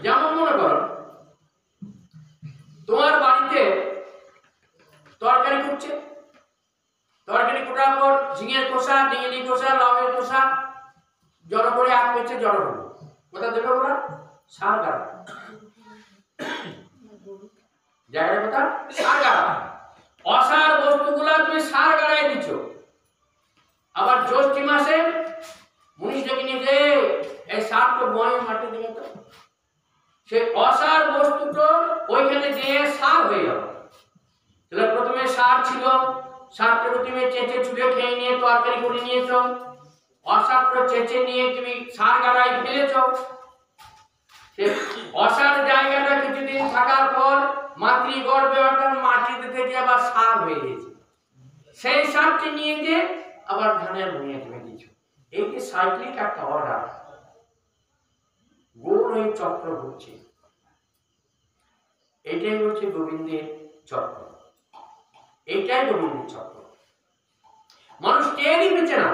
যেমন মনে করো তোমার বাড়িতে তরকারি করছে, তরকারি কোটার পর ঝিঙের খোসা, ডিঙলি খোসা, লাউয়ের খোসা জড়ো করে আগ পেছে জড়ো হলো, কোথা দেবে ওরা? সার গাড়া, জায়গাটা কোথা? সার গাড়া। অসার বস্তুগুলা তুমি সার গাড়ায় দিচ্ছ। আবার জ্যৈষ্ঠী মাসে মুনিশ ডেকে নিয়ে যে এই সার তো বয়ে মাটি দিয়ে, তো সেই অসার বস্তুটা ওইখানে দিয়ে সার হয়ে গেল। তাহলে প্রথমে সার ছিল, সারটাকে তুমি চেঁচে চুড়ে খেয়ে নিয়ে তরকারি করে নিয়েছ, অসারটা চেঁচে নিয়ে তুমি সার গাড়ায় ফেলেছ। অসার জায়গাটা কিছুদিন থাকার পর মাতৃগর্ভে অর্থাৎ মাটিতে থেকে আবার সার হয়ে গেছে, সেই সারটি নিয়ে যে আবার ধানের ভুঁইয়ে তুমি দিচ্ছ। এই যে সাইক্লিক একটা অর্ডার, গোল হয়ে চক্র ঘুরছে, এটাই হচ্ছে গোবিন্দের চক্র, এটাই গোবিন্দের চক্র। মানুষ টেরই পেছে না।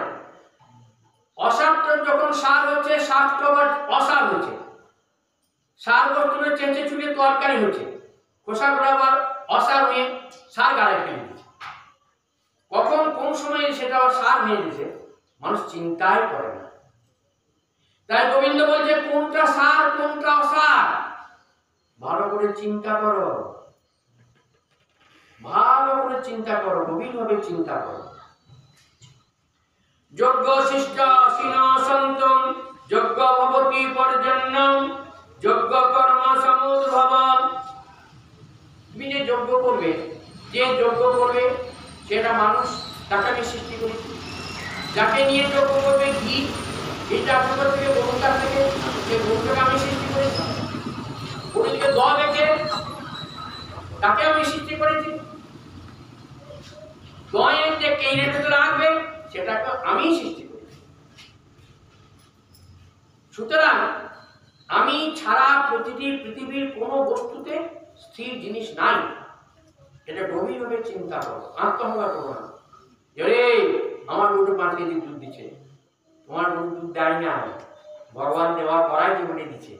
অসারটা যখন সার হচ্ছে, সারটা আবার অসার হচ্ছে, সার বস্তুটা চেঁচে চুলে তরকারি হচ্ছে, খোসাগুলো আবার অসার হয়ে সার গাড়ায় ফেলে দিচ্ছে। কখন কোন সময়ে সেটা আবার সার হয়ে দিচ্ছে মানুষ চিন্তাই করে না। তাই গোবিন্দ বলছে কোনটা সার কোনটা অসার ভালো করে চিন্তা করো, ভালো করে চিন্তা করো, গভীরভাবে চিন্তা করো। যজ্ঞ শিষ্ট সিন সন্তম যজ্ঞ ভবতি পর্জন্যম যজ্ঞ কর্ম সমুদ্ভব। তুমি যে যজ্ঞ করবে, যে যজ্ঞ করবে সেটা মানুষ, তাকে আমি সৃষ্টি করেছি। যাকে নিয়ে যজ্ঞ করবে ঘি, এটা আপনার থেকে গরুটার থেকে, যে গরুটাকে আমি সৃষ্টি করেছি। গরুকে দোয়া দেখে তাকে আমি সৃষ্টি করেছি। দয়ের যে কেইরের ভেতরে রাখবে সেটাকে আমি সৃষ্টি করেছি। সুতরাং আমি ছাড়া পৃথিবীর কোন বস্তুতে স্থির জিনিস নাই। এটা গভীরভাবে চিন্তা করো, আত্মহত্যা করো না। রে আমার গরু 5 কেজি দুধ দিচ্ছে, তোমার গরু দুধ দেয় না, ভগবান দেওয়ার পরাই জীবনে দিচ্ছে।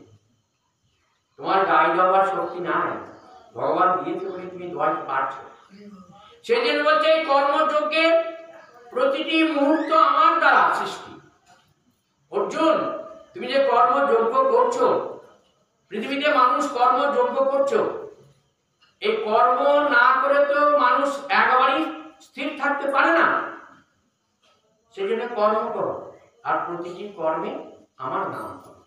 তোমার গায়ে দেওয়ার শক্তি নাই, ভগবান দিয়েছে বলে তুমি দোয়াইতে পারছো। সেদিন বলছে এই কর্মযজ্ঞে প্রতিটি মুহূর্ত আমার দ্বারা সৃষ্টি। অর্জুন, তুমি যে কর্মযজ্ঞ করছো, পৃথিবীতে মানুষ কর্মযজ্ঞ করছো, এই কর্ম না করে তো মানুষ একবারই স্থির থাকতে পারে না। সেই জন্য কর্ম করো, আর প্রতিটি কর্মে আমার নাম করো।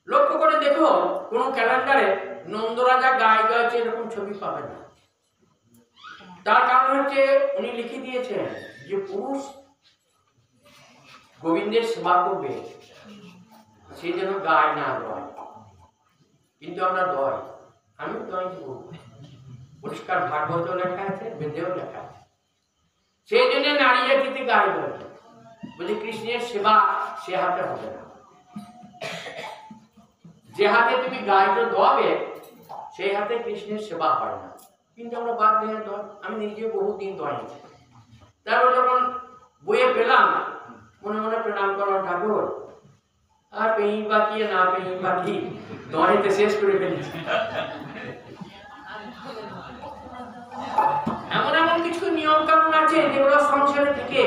লক্ষ্য করে দেখো, কোন ক্যালেন্ডারে নন্দরাজা গায়ে গাইছে এরকম ছবি পাবে না। তার কারণ হচ্ছে উনি লিখে দিয়েছেন যে পুরুষ গোবিন্দের সেবা করবে, সে যেন গায় না দয়। কিন্তু আমরা দয়, আমি দয় করব, পরিষ্কার ভাগবত লেখা আছে, বেদেও লেখা আছে। সেই জন্য নারী জাতিতে গায়ে দয় বলে কৃষ্ণের সেবা সে হাতে হবে না। যে হাতে তুমি গায়ে দোয়াবে সেই হাতে কৃষ্ণের সেবা হয় না। কিন্তু আমরা বাদ দিয়ে দয়, আমি নিজে বহুদিন দয়। তারপর যখন বইয়ে পেলাম, মনে মনে প্রণাম করো ঠাকুর, আর পেই বাকি না পেই বাকি দয়তে শেষ করে ফেলেছি। এমন এমন কিছু নিয়ম কানুন আছে যেগুলো সংসারে থেকে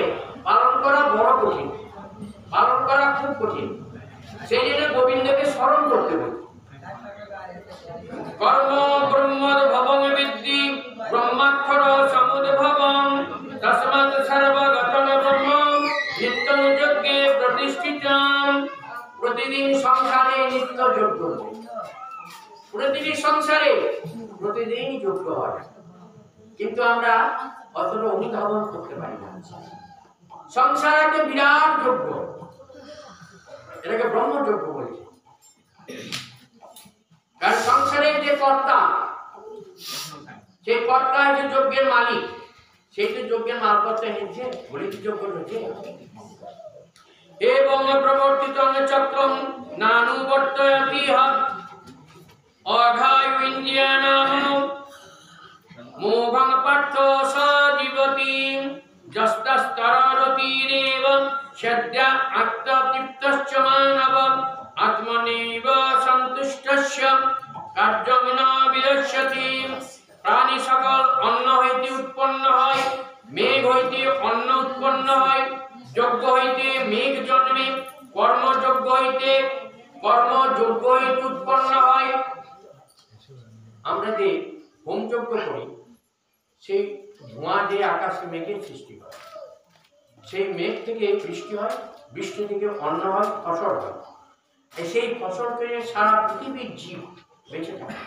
পালন করা বড় কঠিন, পালন করা খুব কঠিন। সেই জন্য গোবিন্দকে স্মরণ করতে বলি। কর্ম ব্রহ্মদ ভবং বিদ্ধি ব্রহ্মাক্ষর সমুদ্ভবং তস্মাৎ সর্বগতং ব্রহ্মং নিত্যং যজ্ঞে প্রতিষ্ঠিতং। প্রতিদিন সংসারে নিত্য যজ্ঞ, প্রতিটি সংসারে প্রতিদিন যজ্ঞ হয়, কিন্তু আমরা অতটা অনুধাবন করতে পারি না। সংসার একটা বিরাট যজ্ঞ, এটাকে ব্রহ্মযজ্ঞ বলছে। কারণ সংসারের যে কর্তা, সেই কর্তা যে যজ্ঞের মালিক, সেই তো যজ্ঞের মালপত্র নিচ্ছে বলে কি যজ্ঞ হচ্ছে। এবং প্রবর্তিতং চক্রম নানুবর্তয়তি অঘায়ু ইন্দ্রিয়াণাম মোঘং পার্থ সজীবতি যস্তস্তররতিরেব সদ্যা আত্মতৃপ্তশ্চ মানব আত্মনৈব সন্তুষ্টস্য কার্যং ন বিদস্যতি। প্রাণী সকল অন্ন হইতে উৎপন্ন হয়, মেঘ হইতে অন্ন উৎপন্ন হয়, যজ্ঞ হইতে মেঘ জন্মে, কর্মযজ্ঞ হইতে উৎপন্ন হয়। আমরা যে হোমযজ্ঞ করি, সেই ধোঁয়া যে আকাশে মেঘের সৃষ্টি হয়, সেই মেঘ থেকে বৃষ্টি হয়, বৃষ্টি থেকে অন্ন হয়, ফসল হয়। সেই ফসল থেকে সারা পৃথিবীর জীব বেঁচে থাকে।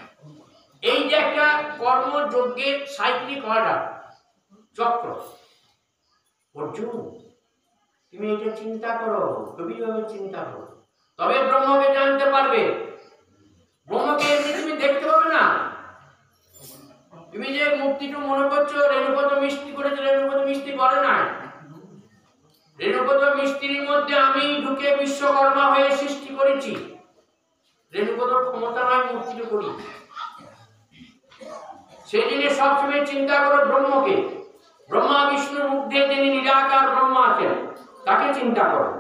এই যে একটা কর্মযজ্ঞের সাইক্লিক অর্ডার, চক্র। অর্জুন, তুমি এটা চিন্তা করো, গভীরভাবে চিন্তা করো, তবে ব্রহ্মকে জানতে পারবে। ব্রহ্মকে এমনি তুমি দেখতে পাবে না। তুমি যে মূর্তিটা মনে করছো রেণুপদ মিষ্টি করেছে, রেণুপদ মিষ্টি করে না। রেণুপদ মিষ্টি স্ত্রীর মধ্যে আমি ঢুকে বিশ্বকর্মা হয়ে সৃষ্টি করেছি। রেণুপদর ক্ষমতা নয় মূর্তি করি। সেই দিনে সবসময় চিন্তা করো ব্রহ্মকে, ব্রহ্মা বিষ্ণুর মধ্যে যিনি নিরাকার ব্রহ্ম আছেন তাকে চিন্তা করো।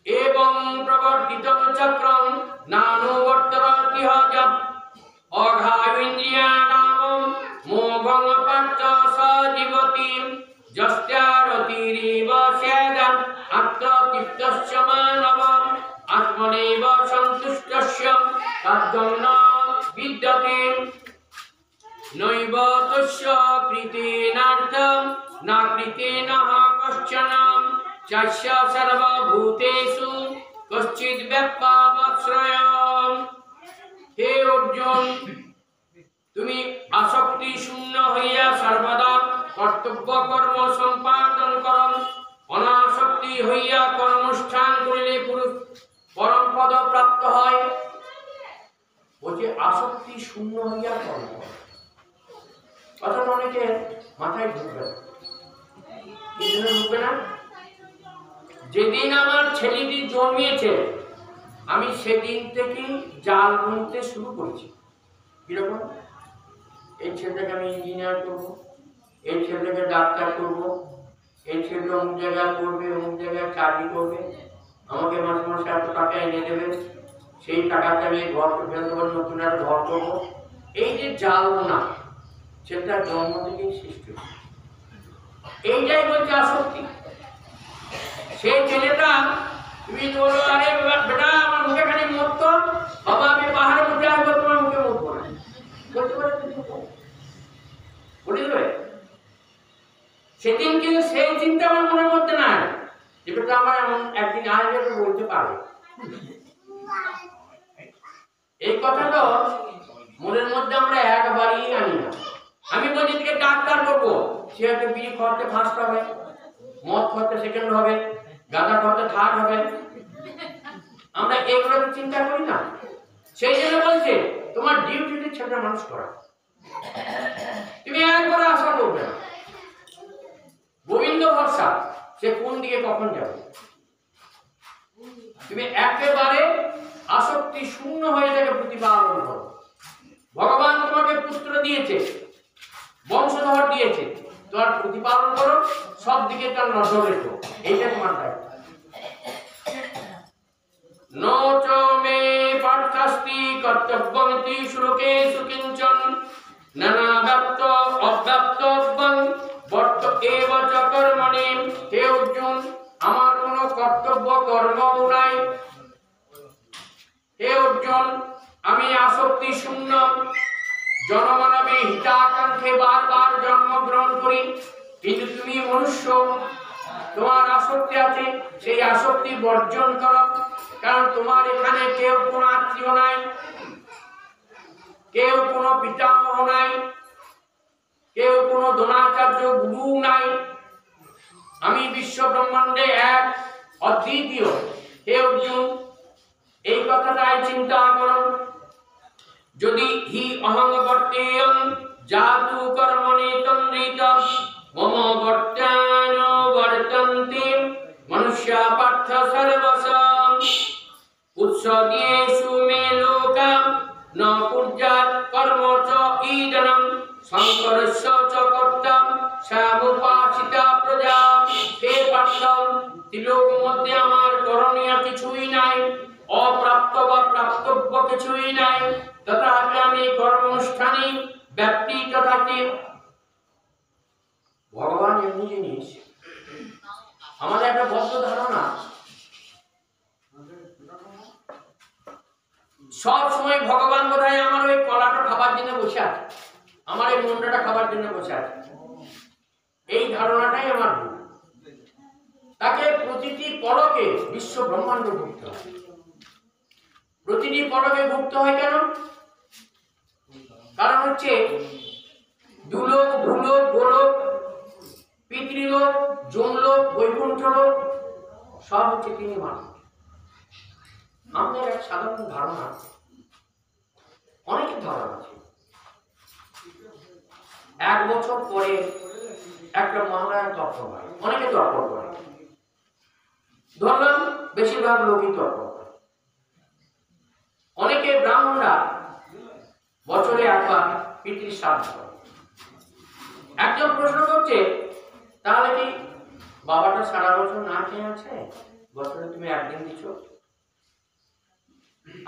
এবং প্রবর্তিতং চক্রং নানুবর্তরতিহ যৎ অঘায়ুন্দ্রিয়াণাম মোঘং পার্থ সজীবতি যস্যারতিরিব স্যাদন আত্মতৃপ্তস্য মানবম আত্মনেব সন্তুষ্টস্য তদ্গং ন বিদ্যতে নৈব তস্য প্রীতিনার্থম না প্রীতিনঃ কশ্চন চাস্য সর্বভূতেষু কশ্চিৎ ব্যাপাবশ্রয়ম। হে অর্জুন, তুমি আসক্তি শূন্য হইয়া সর্বদা কর্তব্য কর্ম সম্পাদন করো। অনাসক্তি হইয়া কর্মষ্ঠান করিলে পুরুষ পরম পদ প্রাপ্ত হয়। বলছে আসক্তি শূন্য হইয়া কর্ম। কথাটা অনেকে মাথায় ঢুকবে না। কি জন্য ঢুকবে না? যেদিন আমার ছেলেটি জন্মিয়েছে আমি সেদিন থেকেই জাল বুনতে শুরু করেছি। কিরকম? এই ছেলেটাকে আমি ইঞ্জিনিয়ার করবো, এই ছেলেটাকে ডাক্তার করবো, এই ছেলেটা অমুক জায়গায় পড়বে, অমুক জায়গায় চাকরি করবে, আমাকে মাসে মাসে এত টাকা এনে দেবে, সেই টাকাতে আমি ঘরকে ফেলে দেবো, নতুন একটা ঘর করবো। এই যে জাল বোনা ছেলেটার জন্ম থেকেই সৃষ্টি, এইটাই বলছে আসক্তি। সেই ছেলেটা তুমি বলো আরে বেটা আমার মুখে খালি মরতো, বাবা আমি পাহাড়ে উঠে আসবো, তোমার মুখে মরবো না, বলতে পারে বলে দেবে। সেদিন কিন্তু সেই চিন্তা আমার মনের মধ্যে নাই যে বেটা আমার এমন একদিন আসবে তো বলতে পারবে। এই কথাটা মনের মধ্যে আমরা একবারই আনি না। আমি বলছি থেকে ডাক্তার করবো, সে হয়তো বিড়ি খাওয়াতে ফার্স্ট হবে, মদ খাওয়াতে সেকেন্ড হবে, গাঁজা খাওয়াতে থার্ড হবে। আমরা এগুলো চিন্তা করি না। সেই জন্য বলছে তোমার ডিউটি ছেলেটা মানুষ করা, তুমি একবার আশা করবে না। গোবিন্দ ভরসা, সে কোন দিকে কখন যাবে। তুমি একেবারে আসক্তি শূন্য হয়ে যাবে, প্রতিপালন করো। ভগবান তোমাকে পুত্র দিয়েছে, বংশধর দিয়েছে, তোমার প্রতিপালন করো, সব দিকে তার নজর রেখো, এইটা তোমার দায়িত্ব। নোচ মে পার্থাস্তি কর্তব্যমিতি শ্লোকেষু কিঞ্চন নানা ব্যাপ্ত অব্যাপ্তব্যং বর্ত এব চ কর্মণি। হে অর্জুন, আমার কোনো কর্তব্য কর্মও নাই। হে অর্জুন, আমি আসক্তি শূন্য, জনমানবে হিতাকাঙ্ক্ষে বারবার জন্মগ্রহণ করি। কিন্তু তুমি মনুষ্য, তোমার আসক্তি আছে, সেই আসক্তি বর্জন করো। কারণ তোমার এখানে কেউ কোনো আত্মীয় নাই, কেউ কোনো পিতামহ নাই, কেউ কোনো দ্রোণাচার্য গুরু নাই। আমি বিশ্ব ব্রহ্মাণ্ডে এক, অদ্বিতীয়। হে অর্জুন, এই কথাটাই চিন্তা করো। যদি হি অহং বর্তেয়ং জাতু কর্মণি তন্দ্রিতং মম বর্তানো বর্তন্তে মনুষ্যা পার্থ সর্বসং উৎসদিয়েষু মে লোকাম ন কুর্যাৎ কর্ম চ ঈদনং শঙ্করস্য চ কর্তাম সামুপাসিতা প্রজা। হে পার্থ, ত্রিলোক মধ্যে আমার করণীয় কিছুই নাই, অপ্রাপ্ত বা প্রাপ্তব্য কিছুই নাই, তথাপি আমি কর্মানুষ্ঠানে ব্যক্তিত থাকি। ভগবান এমনি জিনিস, আমাদের একটা বদ্ধ ধারণা, সব সময় ভগবান বোধহয় আমার ওই কলাটা খাবার জন্য বসে আছে, আমার এই মন্ডটা খাবার জন্য বসে আছে, এই ধারণাটাই আমার ভুল। তাকে প্রতিটি পলকে বিশ্ব ব্রহ্মাণ্ড ভুগতে হয়। প্রতিটি পলকে ভুগতে হয় কেন? কারণ হচ্ছে দুলোক, ভূলোক, গোলোক, পিতৃলোক, যমলোক, বৈকুণ্ঠ লোক, সব হচ্ছে তিনি মানুষ। আমাদের এক সাধারণ ধারণা আছে, অনেকের ধারণা আছে, 1 বছর পরে একটা মহালয়া তর্পণ হয়, অনেকে তর্পণ করে। ধরলাম বেশিরভাগ লোকই তর্ক করে। অনেকে ব্রাহ্মণরা বছরে একবার পিতৃ শ্রাদ্ধ করে। একজন প্রশ্ন করছে, তাহলে কি বাবাটা সারা বছর না খেয়ে আছে, বছরে তুমি একদিন দিচ্ছ?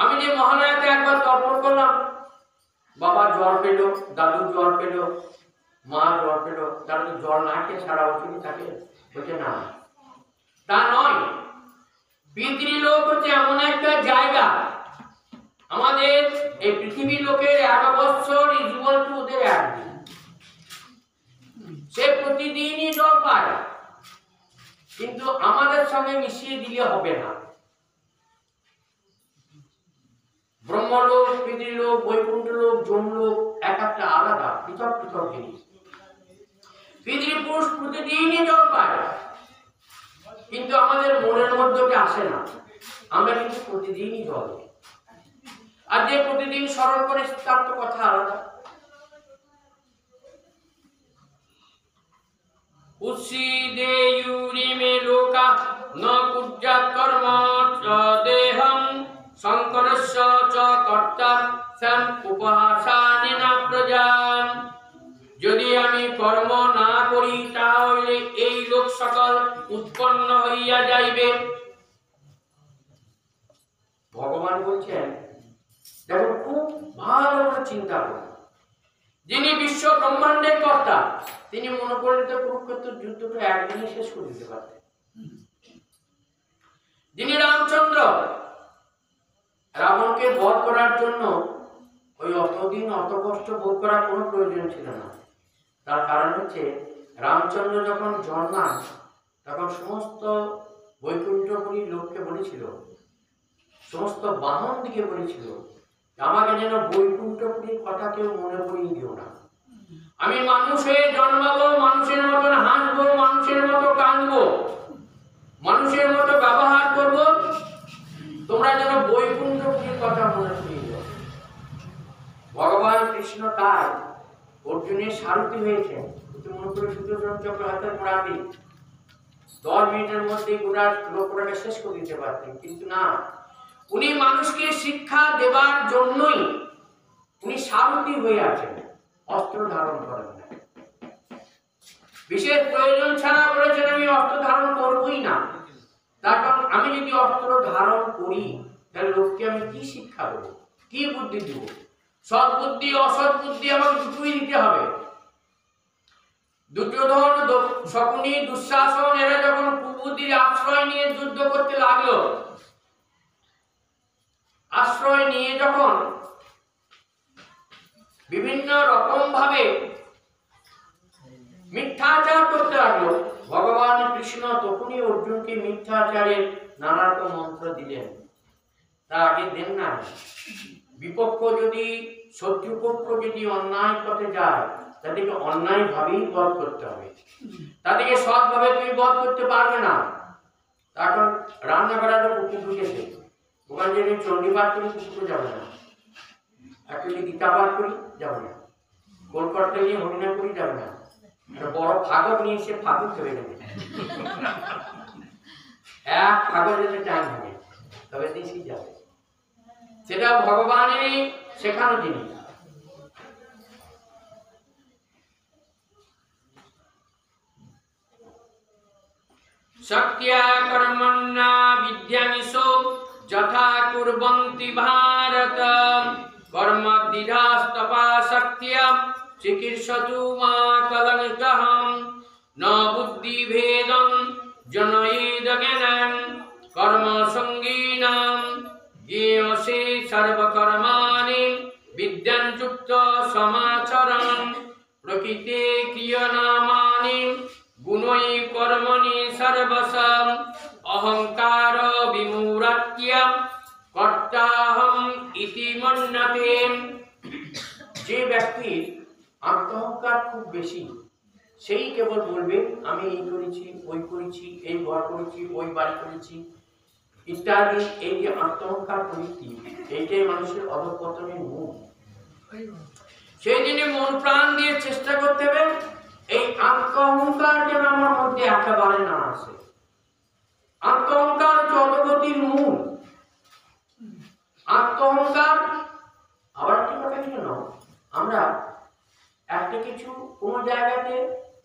আমি যে মহালয়াতে একবার তর্পণ করলাম, বাবা জ্বর পেল, দাদু জ্বর পেল, মা জ্বর পেল, তারা তো জ্বর না খেয়ে সারা বছরই থাকে? বলছে না, তা নয়। পিতৃলোক হচ্ছে এমন একটা জায়গা, আমাদের এই পৃথিবীর লোকের 1 বছর ইকুয়াল টু ওদের একদিন। সে প্রতিদিনই জল পায়, কিন্তু আমাদের সঙ্গে মিশিয়ে দিলে হবে না। ব্রহ্মলোক, পিতৃলোক, বৈকুণ্ঠ লোক, যমলোক এক একটা আলাদা পৃথক পৃথক জিনিস। পিতৃপুরুষ প্রতিদিনই জল পায়, কিন্তু আমাদের মনের মধ্যে আসে না। আমরা কিন্তু প্রতিদিনই জল দিই, আর যে প্রতিদিন স্মরণ করে তার তো কথা আলাদা। উচ্ছিদেয়ুরিমে লোকা ন কুজ্জাৎ কর্ম চ দেহং শঙ্করস্য চ কর্তা সম উপহাসানেনা প্রজাম। যদি আমি কর্ম না করি, তাহলে এই লোক সকল উৎপন্ন হইয়া যাইবে। ভগবান বলছেন, দেখো খুব ভালো করে চিন্তা করুন, যিনি বিশ্ব ব্রহ্মাণ্ডের কর্তা, তিনি মনে করলে তো কুরুক্ষেত্র যুদ্ধটা একদিনে শেষ করে দিতে পারতেন। যিনি রামচন্দ্র, রাবণকে বধ করার জন্য ওই অতদিন অত কষ্ট ভোগ করার কোনো প্রয়োজন ছিল না। তার কারণ হচ্ছে, রামচন্দ্র যখন জন্মান তখন সমস্ত বৈকুণ্ঠপুরীর লোককে বলেছিল, সমস্ত বাহন দিকে বলেছিল, আমাকে যেন বৈকুণ্ঠপুরীর কথা কেউ মনে করিয়ে দিও না। আমি মানুষ হয়ে জন্মাবো, মানুষের মতন হাসবো, মানুষের মতো কাঁদবো, মানুষের মতো ব্যবহার করব, তোমরা যেন বৈকুণ্ঠপুরীর কথা মনে করিয়ে দিও। ভগবান কৃষ্ণ তাই অর্জুনের সারথি হয়েছে। মনে করে সুদর্শন চক্র হাতের পড়াতে 10 মিনিটের মধ্যে গোটা লোকটাকে শেষ করে দিতে পারতেন, কিন্তু না, উনি মানুষকে শিক্ষা দেবার জন্যই উনি সারথি হয়ে আছেন, অস্ত্র ধারণ করেন না। বিশেষ প্রয়োজন ছাড়া বলেছেন আমি অস্ত্র ধারণ করবই না। তার কারণ আমি যদি অস্ত্র ধারণ করি, তাহলে লোককে আমি কি শিক্ষা দেবো, কি বুদ্ধি দেব? সৎ বুদ্ধি অসৎ বুদ্ধি আমাকে দুটোই দিতে হবে। দুর্যোধন, শকুনি, দুঃশাসন এরা যখন কুবুদ্ধির আশ্রয় নিয়ে যুদ্ধ করতে লাগলো, আশ্রয় নিয়ে যখন বিভিন্ন রকম ভাবে মিথ্যাচার করতে লাগলো, ভগবান কৃষ্ণ তখনই অর্জুনকে মিথ্যাচারের নানা রকম মন্ত্র দিলেন। তা আগে দেন না। বিপক্ষ যদি, শত্রুপক্ষ যদি অন্যায় পথে যায়, তাদেরকে অন্যায় ভাবেই বধ করতে হবে, তাদেরকে সৎভাবে তুমি বধ করতে পারবে না। তখন রান্না করার কুকুর ঢুকেছে, ওখানে যদি চণ্ডীপাঠ করি কুকুর যাবে না, একটু যদি গীতা পাঠ করি যাবে না, কলকাতা নিয়ে হরিনাম করি যাবে না, একটা বড় ফাগর নিয়ে সে ফাগর চলে যাবে, এক ফাগর যেতে টাইম হবে, তবে দেশই যাবে। সেটা ভগবানেরই শেখানো জিনিস। শক্তিয়া কর্মণ্যা বিদ্যামিশো যথা কুর্বন্তি ভারত কর্মদ্বিধাস্তপা শক্তিয়া চিকিৎসতু মা কলঙ্কহম ন বুদ্ধিভেদং জনয়েদ জ্ঞানং কর্মসঙ্গীনাম জ্ঞেয়সে সর্বকর্মাণি বিদ্যাঞ্চুক্ত সমাচরণ প্রকৃতে ক্রিয়নামানি গুণৈ কর্মণি সর্বসম অহংকার বিমূঢ়ত্য কর্তাহম ইতি মন্যতে। যে ব্যক্তির আত্মহংকার খুব বেশি, সেই কেবল বলবে আমি এই করেছি, ওই করেছি, এই ঘর করেছি, ওই বাড়ি করেছি ইত্যাদি। এই যে আত্মহংকার প্রবৃত্তি, এইটাই মানুষের অধঃপতনের মূল। সেই জন্য মন প্রাণ দিয়ে চেষ্টা করতে হবে এই আত্মহংকার যেন আমার মধ্যে একেবারে না আসে। আত্মঅহংকার হচ্ছে অধোগতির মূল। আত্মঅহংকার আবার একটি কথা কি জানো, আমরা একটা কিছু কোনো জায়গাতে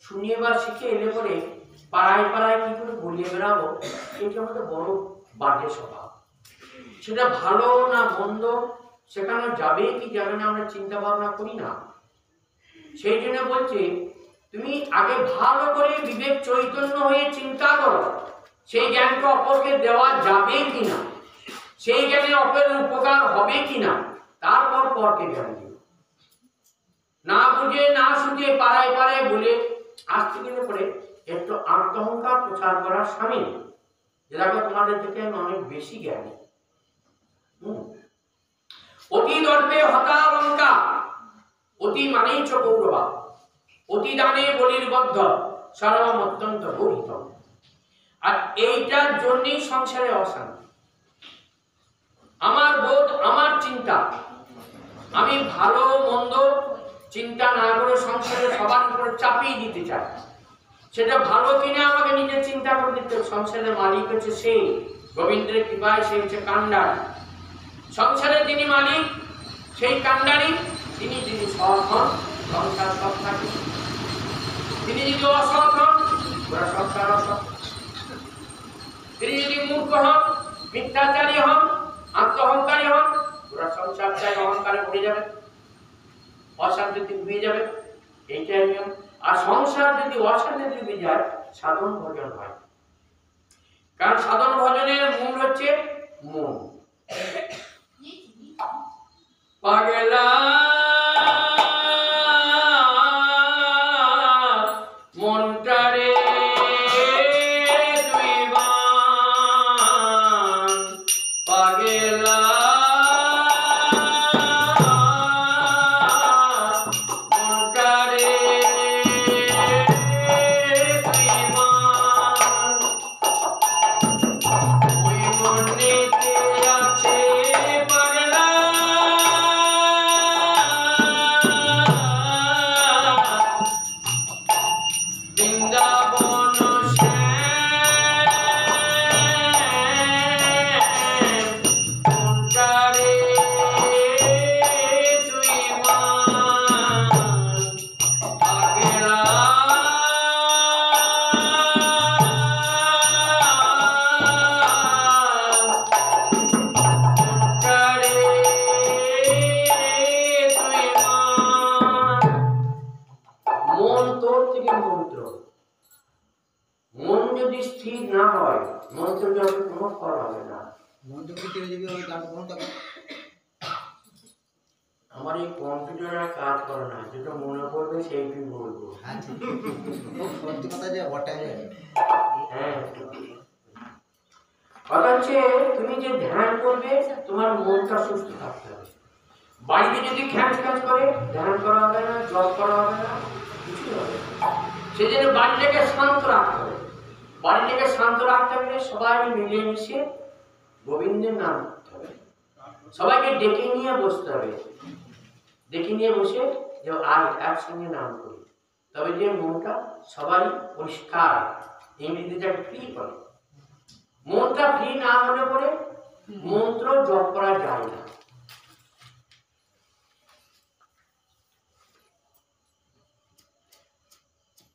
শুনিয়ে বা শিখে এলে পরে পাড়ায় পাড়ায় কি করে বলিয়ে বেড়াবো, এটি আমাদের বড় বাজে স্বভাব। সেটা ভালো না মন্দ সেখানে যাবে কি যাবে না আমরা চিন্তা ভাবনা করি না। সেই জন্য বলছে তুমি আগে ভালো করে বিবেক চৈতন্য হয়ে চিন্তা করো, সেই জ্ঞানকে অপরকে দেওয়া যাবে কিনা, সেই জ্ঞানে অপরের উপকার হবে কিনা, তারপর পরকে জ্ঞান দিও। না বুঝে না শুঝে পাড়ায় পাড়ায় বলে আসতে গেলে পরে একটু আত্মঅহংকার প্রচার করার সামিল, যেটা তোমাদের থেকে আমি অনেক বেশি জ্ঞানী। অতি দর্পে হতালঙ্কা, অতি মানেই চকৌরবা, অতি দানে বলির বদ্ধ, সর্বম অত্যন্ত গরিত। আর এইটার জন্যই সংসারে অশান্তি। আমার বোধ, আমার চিন্তা, আমি ভালো মন্দ চিন্তা না করে সংসারে সবার উপরে চাপিয়ে দিতে চাই। সেটা ভালো কিনা আমাকে নিজে চিন্তা করে দিতে। সংসারের মালিক হচ্ছে সেই, গোবিন্দের কৃপায় সে হচ্ছে কান্ডারি। সংসারের যিনি মালিক সেই কান্ডারি, তিনি যদি সৎ হন সংসার সৎ থাকে, তিনি যদি অসৎ হন ওরা সংসার অসৎ, তিনি যদি মূর্খ হন, মিথ্যাচারী হন, আত্মঅহংকারী হন, ওরা সংসার চাই অহংকারে পড়ে যাবে, অশান্তিতে ডুবে যাবে। এইটাই নিয়ম। আর সংসার যদি অশান্তিতে ডুবে যায় সাধন ভজন হয়, কারণ সাধন ভজনের মূল হচ্ছে মন। পাগলা মনটারে তুই বান, পাগলা মনটারে তুই বান, ওই মনেতে আছে পাগলা বৃন্দাবন মনটারে তুই মান, পাগলা মনটারে তুই মান। মন তোর থেকে মন্ত্র, মন যদি স্থির না হয় মন্ত্র জপে কোনো ফল হবে না। আমার এই কম্পিউটারে কাজ করে না, যেটা মনে পড়বে সেইটাই বলবো। হ্যাঁ, কথা হচ্ছে তুমি যে ধ্যান করবে তোমার মনটা সুস্থ থাকতে হবে। বাড়িতে যদি খ্যাঁচ খ্যাঁচ করে ধ্যান করা হবে না, জপ করা হবে না, কিছু হবে না। সেই জন্য বাড়িটাকে শান্ত রাখতে হবে। বাড়িটাকে শান্ত রাখতে হলে সবাই মিলেমিশে গোবিন্দের নাম করতে হবে। সবাইকে ডেকে নিয়ে বসতে হবে, ডেকে নিয়ে বসে যে আজ একসঙ্গে নাম করি, তবে যে মনটা সবাই পরিষ্কার, ইংরেজিতে ফ্রি করে। মনটা ফ্রি না হলে পরে মন্ত্র জপ করা যায় না।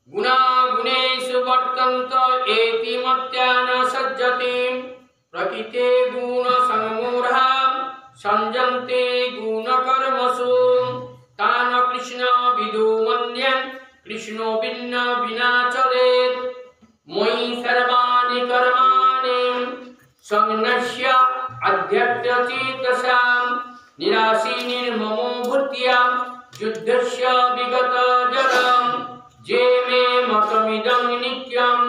গুণা গুণেষু বর্তন্ত এতি মত্যান সজ্জতি, প্রকৃতে গুণ সংমূঢ়া সঞ্জন্তে গুণ কর্মসু, তান কৃষ্ণ বিদু মন্যন কৃষ্ণ ভিন্ন বিনাচরেত, ময়ি সর্বাণি কর্মাণি সংন্যস্য আধ্যাত্মচেতসাম, নিরাশী নির্মমো ভূত্যা যুদ্ধস্য বিগত জলম, যে মে মতমিদং নিত্যম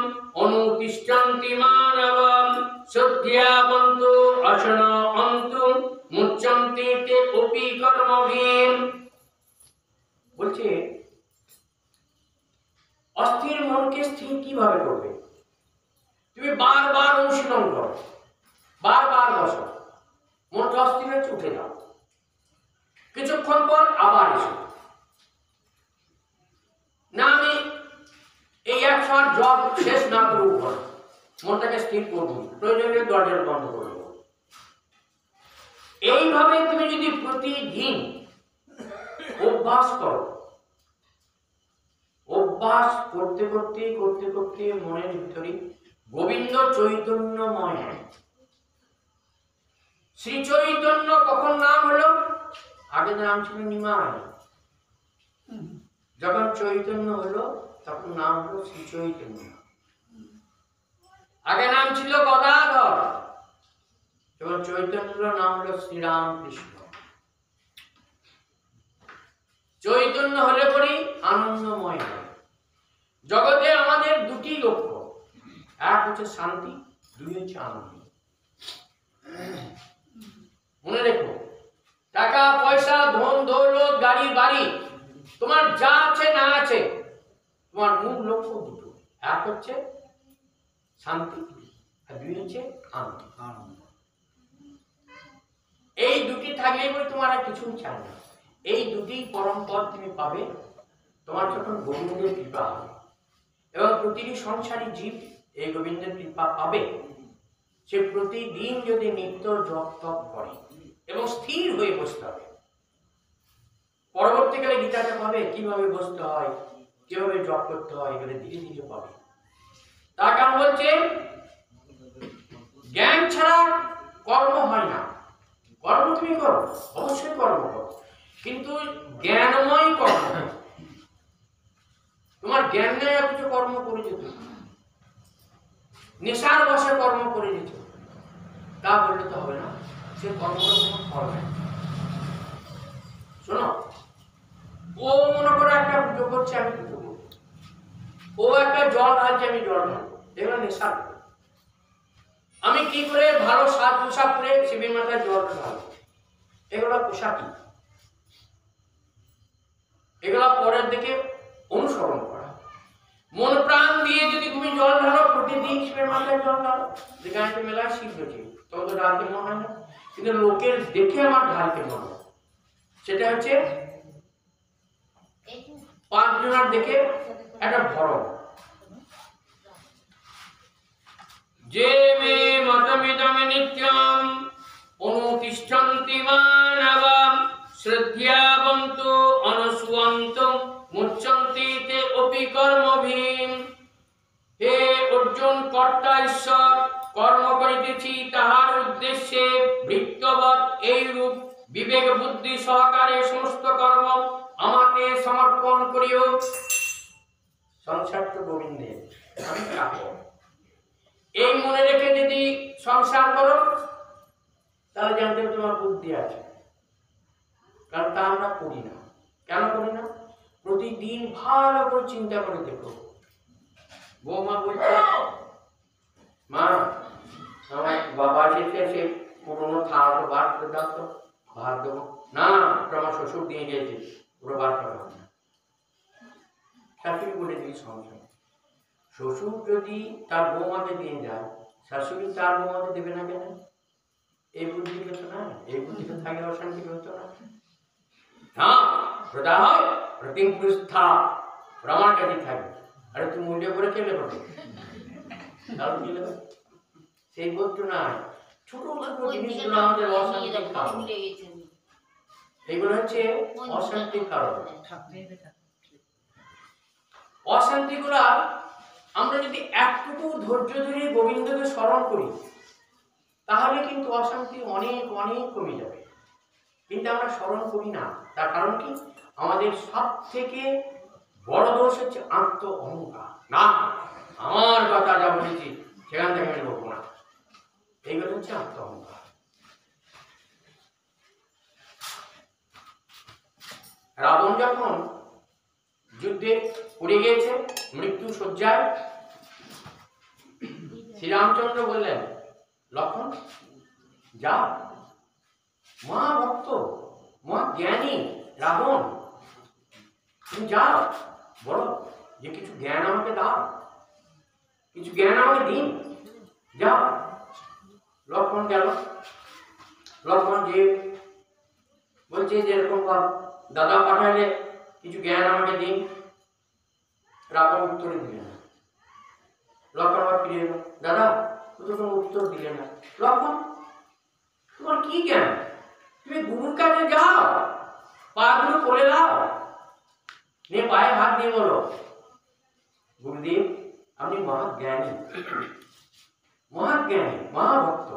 অনুতিষ্ঠন্তি মানবম, শুদ্ধ্যবন্তু অশন অন্তু মুচ্যন্তি তে অপি কর্মভিঃ। বলছে অস্থির মনকে স্থির কিভাবে করবে? তুমি বারবার অনুশীলন করো, বারবার বসো, মনটা অস্থির হচ্ছে উঠে যাও, কিছুক্ষণ পর আবার এসো। না আমি এই 100 জব শেষ না করব, মনটাকে স্থির করবো, প্রয়োজনে দরজার বন্ধ করবো। এইভাবে তুমি যদি প্রতিদিন অভ্যাস করো, অভ্যাস করতে করতে করতে করতে মনের ভিতরে গোবিন্দ চৈতন্যময় হয়। শ্রী চৈতন্য কখন নাম হলো? আগে নাম ছিল নিমাই, যখন চৈতন্য হলো তখন নাম হলো শ্রী চৈতন্য। আগে নাম ছিল গদাধর, যখন চৈতন্য নাম হলো শ্রীরামকৃষ্ণ। চৈতন্য হলে পরেই আনন্দময় হয়। জগতে আমাদের দুটি লক্ষ্য, এক হচ্ছে শান্তি, দুই হচ্ছে আনন্দ। মনে রেখো, টাকা পয়সা ধন দৌলত গাড়ি বাড়ি তোমার যা আছে না আছে, তোমার মূল লক্ষ্য দুটো, এক হচ্ছে শান্তি আর দুই হচ্ছে আনন্দ। এই দুটি থাকলেই বলে তোমার আর কিছুই চাই না। এই দুটি পরম পদ তুমি পাবে তোমার যখন গোবিন্দের কৃপা হবে। এবং প্রতিটি সংসারী জীব এই গোবিন্দের কৃপা পাবে সে প্রতিদিন যদি নিত্য জপ তপ করে এবং স্থির হয়ে বসতে হবে। পরবর্তীকালে গীতাটা পাবে কিভাবে বসতে হয়, কিভাবে জপ করতে হয়, এগুলো ধীরে ধীরে পাবে। তার কারণ বলছে জ্ঞান ছাড়া কর্ম হয় না। কর্ম তুমি করো, অবশ্যই কর্ম করো, কিন্তু জ্ঞানময় কর্ম। তোমার জ্ঞান নেই কিছু কর্ম করে যেত, নেশার বসে কর্ম করে যেত, তা বললে তো হবে না। সে কর্মটা কোনো ফল নেই। শোনো, ও মনে করে একটা পুজো করছে, আমি পুজো করবো। ও একটা জল ঢালছে, আমি জল ঢালবো, এগুলো নেশা। আমি কি করে ভালো সাজ পোশাক পরে শিবের মাথায় জল ঢালবো, এগুলো পোশাকই। এগুলো পরের দিকে অনুসরণ করা। মন প্রাণ দিয়ে যদি তুমি জল ঢালো, প্রতিদিন শিবের মাথায় জল ঢালো, যেখানে মেলায় শিব হচ্ছে তখন তো ঢালতে মনে হয় না, কিন্তু লোকের দেখে আমার ঢালতে মনে হয়। সেটা হচ্ছে 5 জনের দেখে একটা ভরণ। যে মে মতমিদমে নিত্যম অনুতিষ্ঠন্তি মানবাম শ্রদ্ধাবন্তু অনুসুয়ন্তম মুচ্যন্তি তে অপি কর্মভীম। হে অর্জুন, কর্তা ঈশ্বর, কর্ম করিতেছি তাহার উদ্দেশ্যে বৃত্তবৎ এইরূপ বিবেক বুদ্ধি সহকারে সমস্ত কর্ম আমাকে সমর্পণ করিও। সংসার তো গোবিন্দের, আমি চাকর। এই মনে রেখে যদি সংসার করো তাহলে জানতে হবে তোমার বুদ্ধি আছে। কারণ তা আমরা করি না। কেন করি না? প্রতিদিন ভালো করে চিন্তা করে দেখো। বৌমা বলছে, মা আমার বাবা এসেছে, সে পুরোনো থালাটা বার করে দাও তো, ভাত দেবো না, আমার শ্বশুর দিয়ে গিয়েছে, পুরো বার করা হবে না। শাশুড়ি বলে দিই সংসার। শ্বশুর যদি তার বৌমাকে দিয়ে যায়, শাশুড়ি তার বৌমাকে দেবে না কেন? এই বুদ্ধিকে তো না, এই বুদ্ধিকে থাকলে অশান্তি হতো না। হ্যাঁ, প্রদা হয় প্রতিম পুরুষা আমার কাছে থাকবে। আরে তুই মূল্য করে খেলে পাবে, তাহলে কি নেবে? সেই বোধটা না। ছোট ছোট জিনিসগুলো আমাদের অশান্তির কারণ। এইগুলো হচ্ছে অশান্তির কারণ। অশান্তিগুলা আমরা যদি একটুকু ধৈর্য ধরে গোবিন্দকে স্মরণ করি তাহলে কিন্তু অশান্তি অনেক অনেক কমে যাবে। কিন্তু আমরা স্মরণ করি না। তার কারণ কি? আমাদের সব থেকে বড় দোষ হচ্ছে আত্ম অহংকার। না, আমার কথা যা বলেছি সেখান থেকে আমি বলবো না, এইগুলো হচ্ছে আত্ম অহংকার। রাবণ যখন যুদ্ধে পড়ে গিয়েছে, মৃত্যু শয্যায়, শ্রীরামচন্দ্র বললেন, লক্ষণ যা, মহা ভক্ত মহা জ্ঞানী রাবণ, তুমি যাও, বলো যে কিছু জ্ঞান আমাকে দাও, কিছু জ্ঞান আমাকে দিন, যাও। লক্ষণ গেল। লক্ষণ যে বলছে যে এরকম দাদা পাঠালে কিছু জ্ঞান আমাকে দিন। রাবণ উত্তরে দিলেন না। লক্ষণ আবার ফিরে এলো, দাদা ও তো কোনো উত্তর দিলে না। লক্ষণ, তোমার কি জ্ঞান? তুমি গুরুর কাছে যাও, পা গুলো কোলে দাও, নিয়ে পায়ে হাত দিয়ে বলো, গুরুদেব আপনি মহাজ্ঞানী, মহাজ্ঞানী, মহাভক্ত,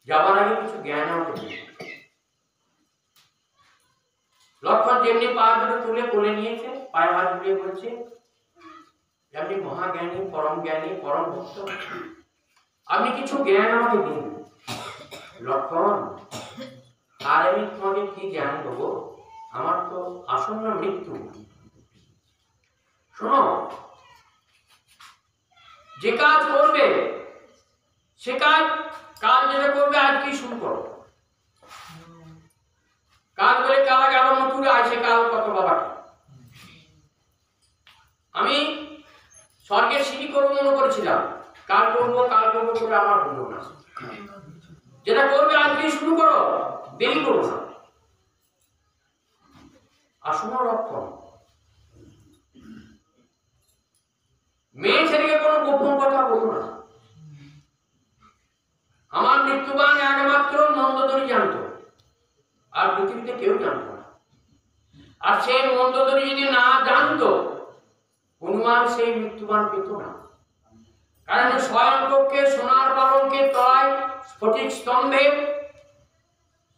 যাবার আগে কিছু জ্ঞান আমাকে দিন। লক্ষণ যেমনি পা দুটো তুলে কোলে নিয়েছে, পায়ে হাত দিয়ে বলছে, আপনি মহাজ্ঞানী, পরম জ্ঞানী, পরম ভক্ত, আপনি কিছু জ্ঞান আমাকে দিন। লক্ষণ, আর আমি তোমাকে কি জ্ঞান দেবো? আমার তো আসন্ন মৃত্যু। শোনো, যে কাজ করবে সে কাজ, কাল যেটা করবে আজকেই শুরু করো। কাল বলে কালা গেল মথুরে, আসে কাল কত বাবাটি। আমি স্বর্গের সিঁড়ি করবো মনে করেছিলাম, কাল করবো করে আমার হলো না। যেটা করবে আজকেই শুরু করো, দেরি করো না। আসন্ন লক্ষণ, মেয়ে ছেলেকে কোনো গোপন কথা বলো না। আমার মৃত্যুবান একমাত্র মন্দোদরি জানতো, আর পৃথিবীতে কেউ জানতো না। আর সেই মন্দোদরি যদি না জানতো, হনুমান সেই মৃত্যুবান পেত না। কারণ স্বয়ং পক্ষে সোনার পালঙ্কের তলায় স্ফটিক স্তম্ভে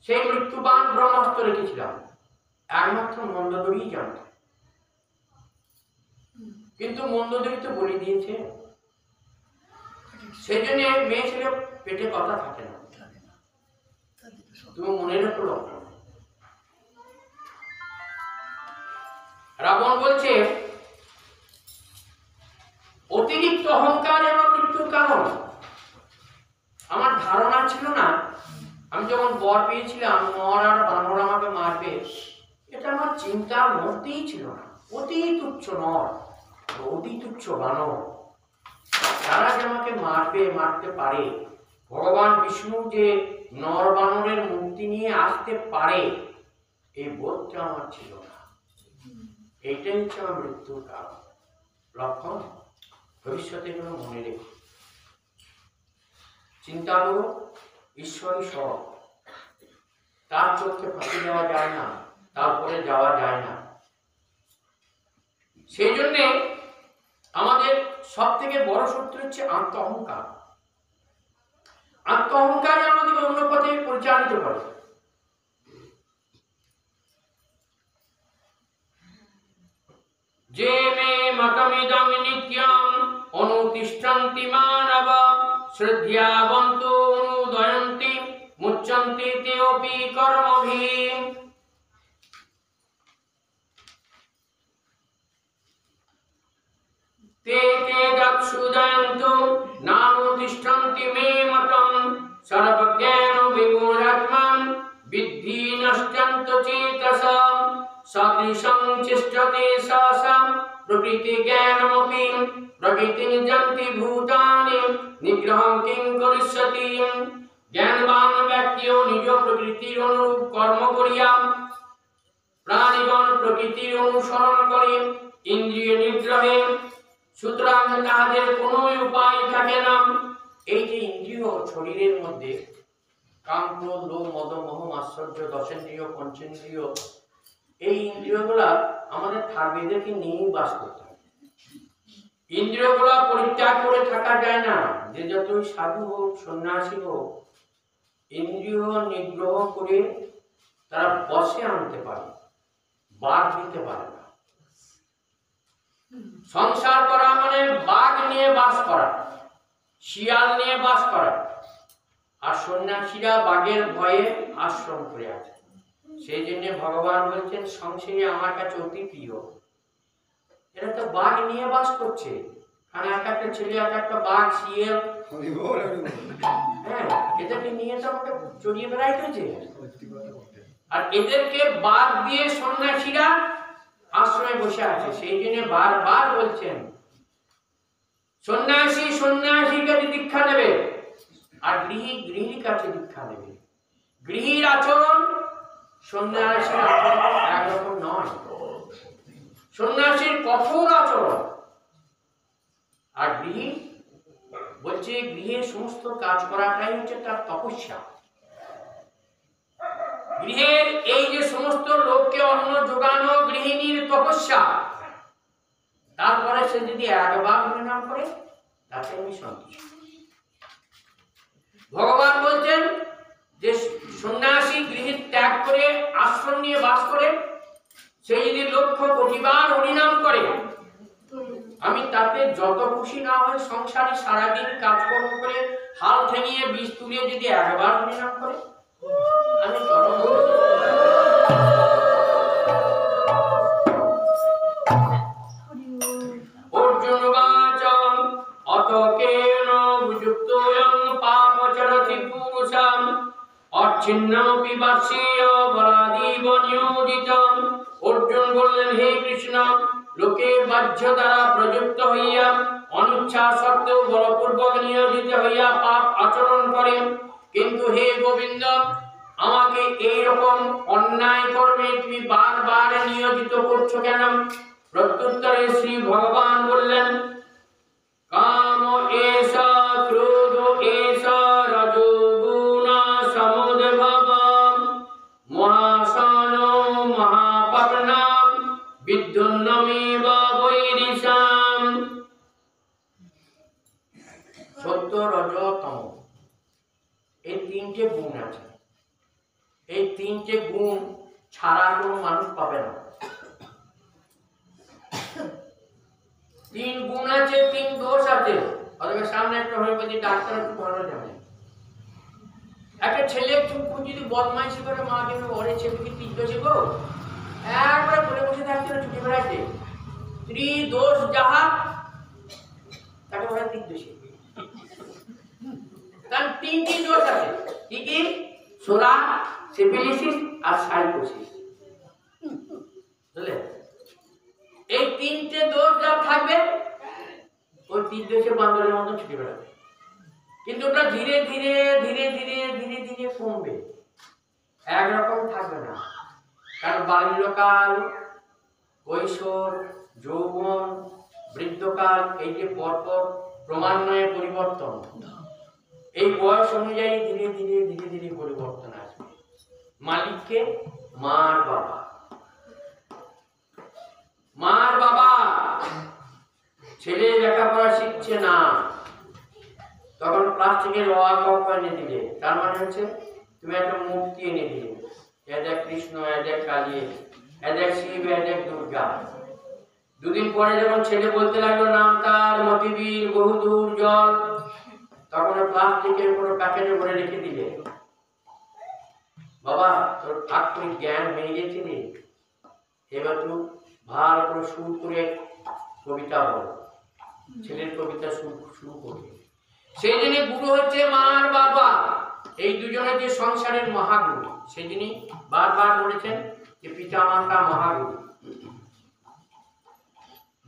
সেই মৃত্যুবান ব্রহ্মাস্ত্র রেখেছিলাম, একমাত্র মন্দোদরি জানত। কিন্তু মন্দোদরি তো বলে দিয়েছে, সেই জন্য মেয়ে ছেলে পেটে কথা থাকে না। তুমি মনে রেখো লক্ষণ। রাবণ বলছে, অতিরিক্ত অহংকার আমার মৃত্যুর কারণ। আমার ধারণা ছিল না, আমি যখন বর পেয়েছিলাম নর আর বানর আমাকে মারবে, এটা আমার চিন্তার মধ্যেই ছিল না। অতি তুচ্ছ নর, অতি তুচ্ছ বানর, তারা যে আমাকে মারবে, মারতে পারে, ভগবান বিষ্ণু যে নর বানরের মুক্তি নিয়ে আসতে পারে, এই বোধটা আমার ছিল না। এইটাই হচ্ছে আমার মৃত্যুর কারণ। লক্ষণ, ভবিষ্যতে এগুলো মনে রেখো, চিন্তা করো, ঈশ্বরই সব, তার চোখে ফাঁকি দেওয়া যায় না, তারপরে যাওয়া যায় না। সেই জন্যে আমাদের সব থেকে বড় শত্রু হচ্ছে আত্ম অহংকার। আত্ম অহংকারই আমাদেরকে অন্য পথে পরিচালিত করে। যে মে মতমিদং নিত্যং অনুতিষ্ঠন্তি মানব শ্রদ্ধাবন্তো অনুদয়ন্তি মুচ্যন্তি তেপি কর্মভিঃ। ते ते दक्षुदयन्तु नानुतिष्ठन्ति मे मतं सर्वज्ञानो विमूढात्मन् विद्धि नश्यन्तो चेतसः सदृशं चेष्टते सहसा प्रकृतिज्ञानमपि प्रकृतिं जन्ति भूतानि निग्रहं किं करिष्यति। জ্ঞানবান ব্যক্তিও নিজ প্রকৃতির অনুরূপ কর্ম করিয়া প্রাণীগণ প্রকৃতির অনুসরণ করে ইন্দ্রিয় নিগ্রহে, সুতরাং তাদের কোনো উপায় থাকে না। এই যে ইন্দ্রিয় শরীরের মধ্যে, কাম ক্রোধ লোভ মদ মোহ মাৎসর্য দশেন্দ্রিয় পঞ্চেন্দ্রিয়, এই ইন্দ্রিয়গুলা আমাদের থাকবে, এদেরকে নিয়েই বাস করতে হবে। ইন্দ্রিয়গুলা পরিত্যাগ করে থাকা যায় না। যে যতই সাধু হোক সন্ন্যাসী হোক, ইন্দ্রিয় নিগ্রহ করে তারা বশে আনতে পারে, বাদ দিতে পারে না। সংসার করা মানে বাঘ নিয়ে বাস করা, শিয়াল নিয়ে বাস করা। আর সন্ন্যাসীরা বাঘের ভয়ে আশ্রম করে আছে। সেই জন্য ভগবান বলছেন সংসারী আমার কাছে অতি প্রিয়। এরা তো বাঘ নিয়ে বাস করছে, কারণ এক একটা ছেলে এক একটা বাঘ শিয়াল, হ্যাঁ, এদেরকে নিয়ে তো আমাকে চড়িয়ে বেড়াইতেছে। আর এদেরকে বাদ দিয়ে সন্ন্যাসীরা আশ্রমে বসে আছে। সেই জন্য বারবার বলছেন সন্ন্যাসী সন্ন্যাসীর কাছে দীক্ষা নেবে, আর গৃহী গৃহীর কাছে দীক্ষা নেবে। গৃহীর আচরণ সন্ন্যাসীর আচরণ একরকম নয়। সন্ন্যাসীর কঠোর আচরণ, আর গৃহী বলছে গৃহে সমস্ত কাজ করাটাই হচ্ছে তার তপস্যা। গৃহের এই যে সমস্ত লোককে অন্ন যোগানো গৃহিণীর তপস্যা, তারপরে সে যদি একবার হরিনাম করে তাতে আমি সন্তুষ্ট। ভগবান বলছেন যে সন্ন্যাসী গৃহ ত্যাগ করে আশ্রম নিয়ে বাস করে সে যদি 1,00,000 কোটিবার হরিনাম করে, আমি তাতে যত খুশি না হয় সংসারে সারাদিন কাজকর্ম করে হাল ঠেঙিয়ে বীজ তুলে যদি একবার হরিনাম করে আমি চরম অর্জুন বাচম অতকেন বুযুক্তয়ং পাপচরতি পুরুষাম অচ্ছিন্নমপি বাস্যেয় বলাদিব নিয়োজিতম। অর্জুন বললেন, হে কৃষ্ণ, লোকের বাহ্য দ্বারা প্রযুক্ত হইয়া অনিচ্ছা সত্ত্বেও বলপূর্বক নিয়োজিত হইয়া পাপ আচরণ করে, কিন্তু হে গোবিন্দ, আমাকে এইরকম অন্যায় কর্মে তুমি বারবার নিয়োজিত করছো কেন? প্রত্যুত্তরে শ্রী ভগবান বললেন, কাম এষ ক্রোধ এষ রজোগুণ সমুদ্ভব মহাসন মহাপাপনাম বিদ্যুন্নমেব বৈরিশাম। সত্য, রজ, তম, এই 3টে গুণ আছে। এই 3টে গুণ ছাড়া কোনো মানুষ পাবে না। 3 গুণ আছে, 3 দোষ আছে। অথবা সামনে একটা হোমিওপ্যাথি ডাক্তার একটু ভালো জানে। একটা ছেলে খুব যদি বদমাইশি করে মাকে ওরে ছেলেকে 3 দোষে গো একবার বলে বসে থাকছে না, ছুটি বেড়াচ্ছে, 3 দোষ যাহা তাকে বলে 3 দোষী। তার 3টি দোষ আছে। কি কি? সোরা, সিফিলিসিস আর সাইকোসিস। বুঝলে? এই 3টে দোষ যা থাকবে ওই 3 দোষে বান্দরের মতো ছুটে বেড়াবে, কিন্তু ওটা ধীরে ধীরে ধীরে ধীরে ধীরে ধীরে কমবে, একরকম থাকবে না। কারণ বাল্যকাল, কৈশোর, যৌবন, বৃদ্ধকাল, এই যে পরপর ক্রমান্বয়ে পরিবর্তন, এই বয়স অনুযায়ী ধীরে ধীরে ধীরে ধীরে পরিবর্তন আসবে। মালিককে মার বাবা, মার বাবা ছেলে লেখাপড়া শিখছে না, তখন প্লাস্টিকের এনে দিলে, তার মানে হচ্ছে তুমি একটা মূর্তি এনে দিলে, এদেখ কৃষ্ণ, এদেখ কালী, এদেখ শিব, এদেখ দুর্গা। দুদিন পরে যখন ছেলে বলতে লাগলো নাম তার মতিবীর বহুদূর জল, তখন প্লাস্টিকের কোনো প্যাকেটে ভরে রেখে দিলে, বাবা তোর আক্ষরিক জ্ঞান হয়ে গেছে রে, এবার তুই ভালো করে সুর করে কবিতা বল। ছেলের কবিতা শুরু করবে। সেই জন্য গুরু হচ্ছে মার বাবা, এই দুজনে যে সংসারের মহাগুরু। সেই জন্য বারবার বলেছেন যে পিতা মাতা মহাগুরু।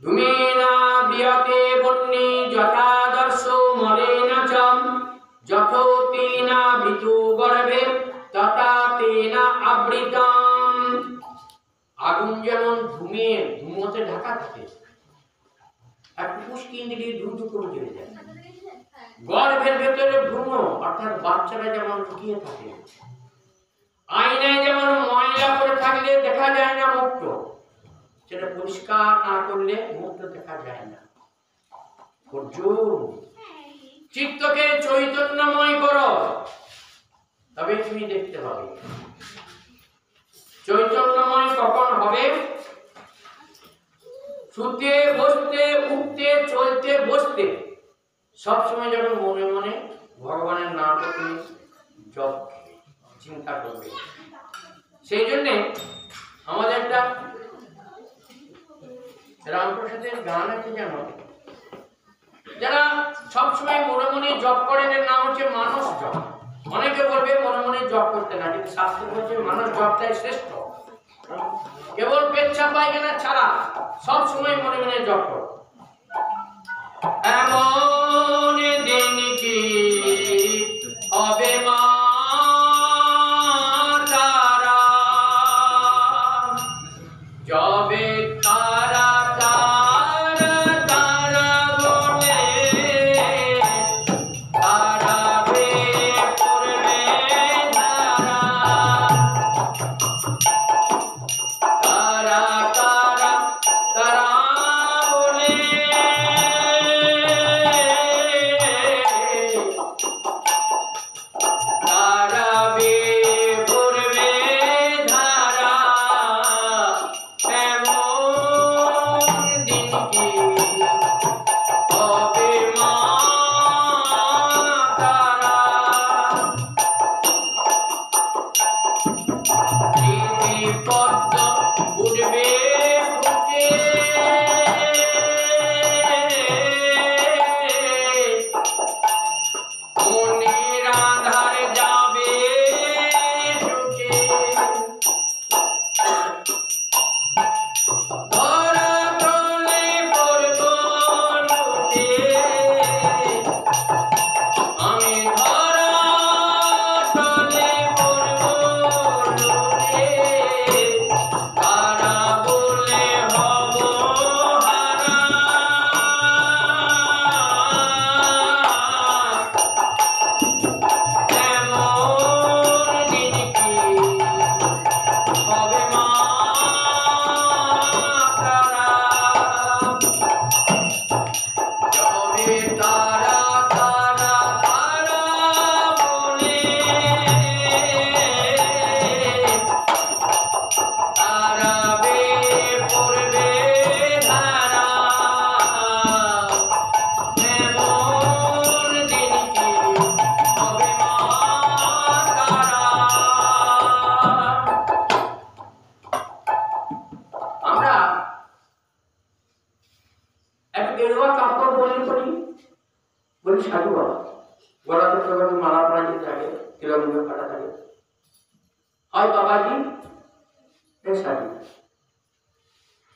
ধূমেনা বিয়তে বন্যে যথাদর্শ মরেনা চম যথো তেনা ভিতু গর্ভে তথা তেনা আবৃতম। আগুন যেমন ধুমোতে ঢাকা থাকে আর পুষ্কি ইন্দ্রিয় ধূ করে চলে যায়, গর্ভের ভেতরে ভ্রূণ অর্থাৎ বাচ্চারা যেমন লুকিয়ে থাকে, আয়নায় যেমন ময়লা করে থাকলে দেখা যায় না মুক্ত, সেটা পরিষ্কার না করলে মুক্ত দেখা যায় না। অর্জুন, চিত্তকে চৈতন্যময় করো, তবে তুমি দেখতে পাবে। চৈতন্যময় কখন হবে? শুতে বসতে উঠতে চলতে বসতে সবসময় যখন মনে মনে ভগবানের নামটা তুমি জপ চিন্তা করবে। সেই জন্যে আমাদের একটা রামপ্রসাদের গান আছে, যেন যারা সবসময় মনে মনে জপ করেন, এর নাম হচ্ছে মানস জপ। অনেকে বলবে মনে মনে জপ করতে না, কিন্তু শাস্ত্র বলছে মানস জপটাই শ্রেষ্ঠ। কেবল পেচ্ছাপ পায়খানা ছাড়া সব সময় মনে মনে জপ করো। এমন দিন কি হবে মা তারা, যবে তারা তারা তারা বলে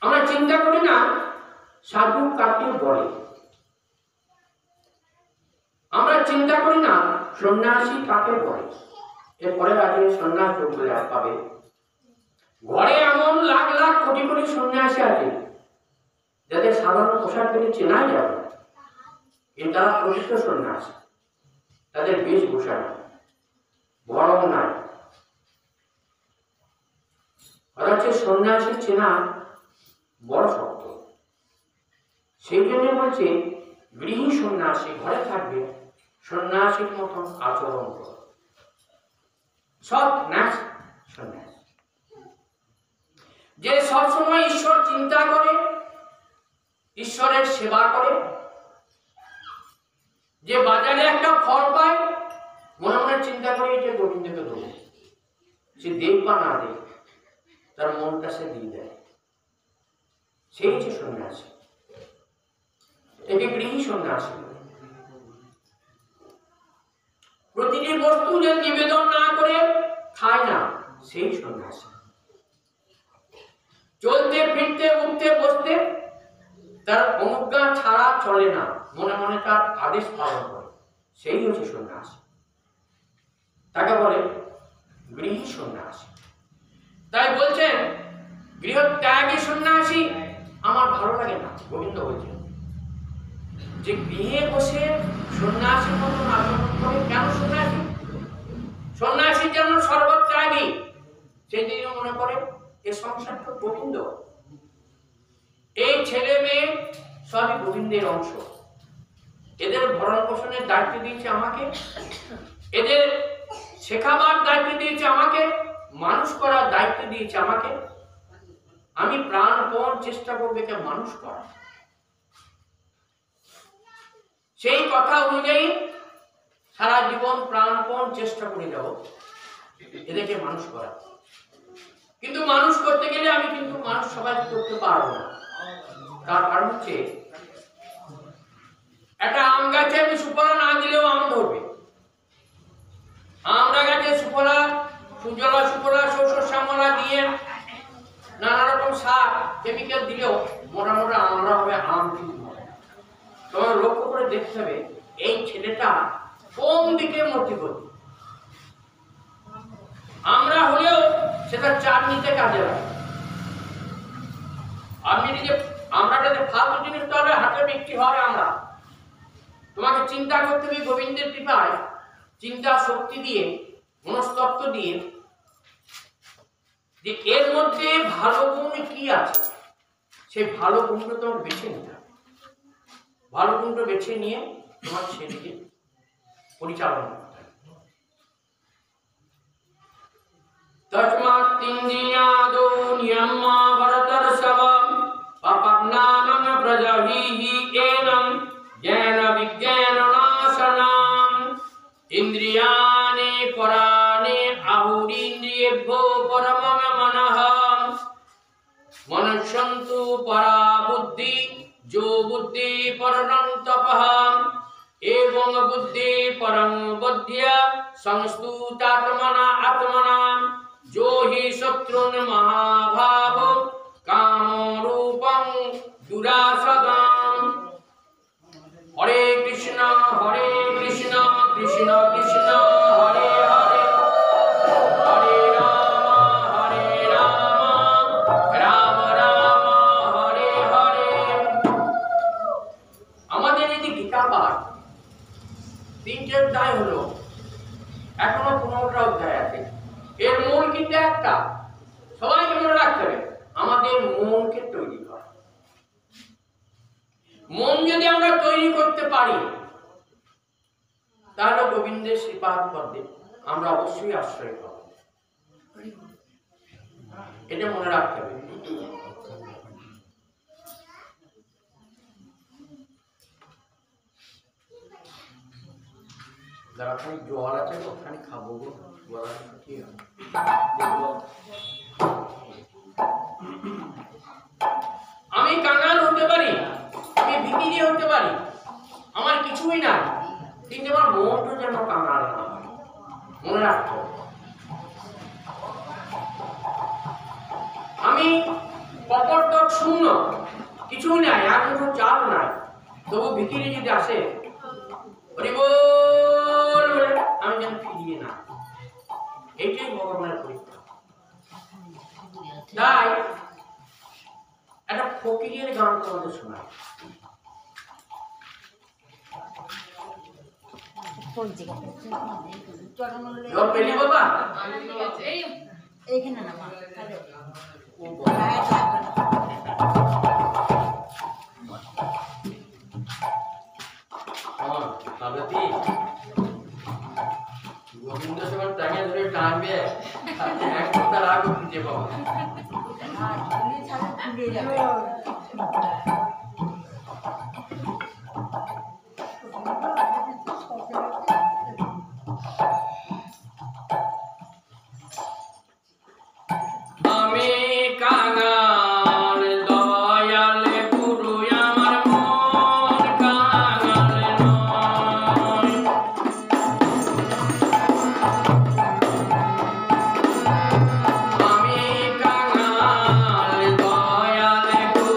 আমরা চিন্তা করি না সাধু কাকে বলে, আমরা চিন্তা করি না সন্ন্যাসী কাকে বলে। এরপরে আগে সন্ন্যাস বলে পাবে। ঘরে এমন লাখ লাখ কোটি কোটি সন্ন্যাসী আছে যাদের সাধারণ পোশাক থেকে চেনাই যাবে না, কিন্তু তারা প্রকৃত সন্ন্যাসী। তাদের বেশভূষা বরং নাই, হচ্ছে সন্ন্যাসী চেনা বড় শক্ত। সেই জন্য বলছে গৃহী সন্ন্যাসী, ঘরে থাকবে সন্ন্যাসীর মতন আচরণ করে। সন্ন্যাস যে সবসময় ঈশ্বর চিন্তা করে, ঈশ্বরের সেবা করে, যে বাজারে একটা ফল পায় মনে মনে চিন্তা করে এটা গোবিন্দকে দেবো, সে দেব বা না দেব তার মনটা সে দিয়ে দেয়, সেই হচ্ছে সন্ন্যাসী। একে গৃহী সন্ন্যাসী। প্রতিটি বস্তু যে নিবেদন না করে খায় না, সেই সন্ন্যাসী। চলতে ফিরতে উঠতে বসতে তার অনুজ্ঞা ছাড়া চলে না, মনে মনে তার আদেশ পালন করে, সেই হচ্ছে সন্ন্যাসী। তাকে বলে গৃহী সন্ন্যাসী। তাই বলছেন গৃহত্যাগী সন্ন্যাসী আমার ভালো লাগে না। গোবিন্দ বলছেন যে গৃহে বসে সন্ন্যাসীর মতন আচরণ করে কেন? সন্ন্যাসী সন্ন্যাসী যেন সর্বত্যাগী, সেই জন্য মনে করে এ সংসার তো গোবিন্দ, এই ছেলে মেয়ে সবই গোবিন্দের অংশ, এদের ভরণ পোষণের দায়িত্ব দিয়েছে আমাকে, এদের শেখাবার দায়িত্ব দিয়েছে আমাকে, মানুষ করার দায়িত্ব দিয়েছে আমাকে। আমি প্রাণপণ চেষ্টা করবো একে মানুষ করা। সেই কথা অনুযায়ী সারা জীবন প্রাণপণ চেষ্টা করে যাব এদেরকে মানুষ করা। কিন্তু মানুষ করতে গেলে আমি কিন্তু মানুষ সবাই করতে পারবো না। তার কারণ হচ্ছে একটা আম গাছে আমি সুফলা না দিলেও আম ধরবে। আমরা গাছে সুফলা, সুজলা সুফলা, শস্য শ্যামলা দিয়ে নানা রকম সার কেমিক্যাল দিলেও মোটা মোটা আমরা হবে, আম কিন্তু হবে। তোমার লক্ষ্য করে দেখতে হবে এই ছেলেটা কোন দিকে মতি করবে। আমরা হলেও সেটা চাটনিতে কাজে লাগে। আপনি নিজে আমরা যদি ফালতু জিনিস তাহলে হাতে বিক্রি হয়। আমরা তোমাকে চিন্তা করতে হবে গোবিন্দের কৃপায়, চিন্তা শক্তি দিয়ে, মনস্তত্ব দিয়ে, যে এর মধ্যে ভালো গুণ কি আছে, সেই ভালো গুণটা তোমাকে বেছে নিতে হবে। ভালো গুণটা বেছে নিয়ে তোমার ছেলেকে পরিচালনা করতে হবে। তস্মাৎ ইন্দ্রিয়াদো নিয়ম্মা ভরতর্ষভঃ পাপজ্ঞানং প্রজহিহি এনং জ্ঞান বিজ্ঞান নাশনাম ইন্দ্রিয়াণি পরাণি আহুরিন্দ্রিয়েভ্যো পরমং মনঃ মনঃসন্তু পরা বুদ্ধি जो बुद्धि परं तपः एवं बुद्धि परं बुद्ध्या संस्तुतात्मना आत्मना जो हि शत्रुन् महाभाव कामो रूपं दुरासदम् हरे कृष्ण कृष्ण कृष्ण हरे हरे हरे राम राम राम हरे हरे। আমাদের এই যে গীতা পাঠ 3টে অধ্যায় হলো, এখনো 15টা অধ্যায় আছে। এর মূল কিন্তু একটা, সবাইকে মনে রাখতে হবে, আমাদের মনকে তৈরি করা। মন যদি আমরা তৈরি করতে পারি তাহলে গোবিন্দের শ্রীপাদ পদে আমরা অবশ্যই আশ্রয় পাব। এটা মনে রাখতে হবে। যারা খানি জল আছে ওখানে খাবো গো, আমি কাঙাল হতে পারি, আমি ভিখিরি হতে পারি, আমার কিছুই না, কিন্তু আমার মনটা যেন কাঙাল না হয়, মনে রাখো। আমি কপটক শূন্য, কিছুই নাই, আর কোনো চাল নাই, তবু ভিখিরি যদি আসে হরি বল বলে আমি যেন ফিরিয়ে না, এইটাই ভগবানের পরীক্ষা। তাই একটা ফকিরের গান তোমাদের শোনায়। বাবা এইখানে না গোবিন্দ সবার টাঙে ধরে টানবে, এক কথা রাগ খুঁজে পাবো। আমি কাঙাল দয়াল গুরু আমার মন কাঙাল নয়। আমি কাঙাল দয়াল গুরু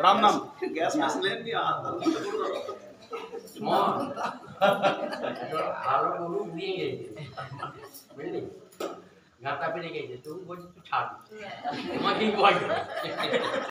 राम नाम গ্যাস মেশিন দিয়ে ভালো গরু দিয়ে গেছে বুঝলি গাঁথা পেরে গেছে তুই বলছিস তুই ছাড় তোমাকেই বল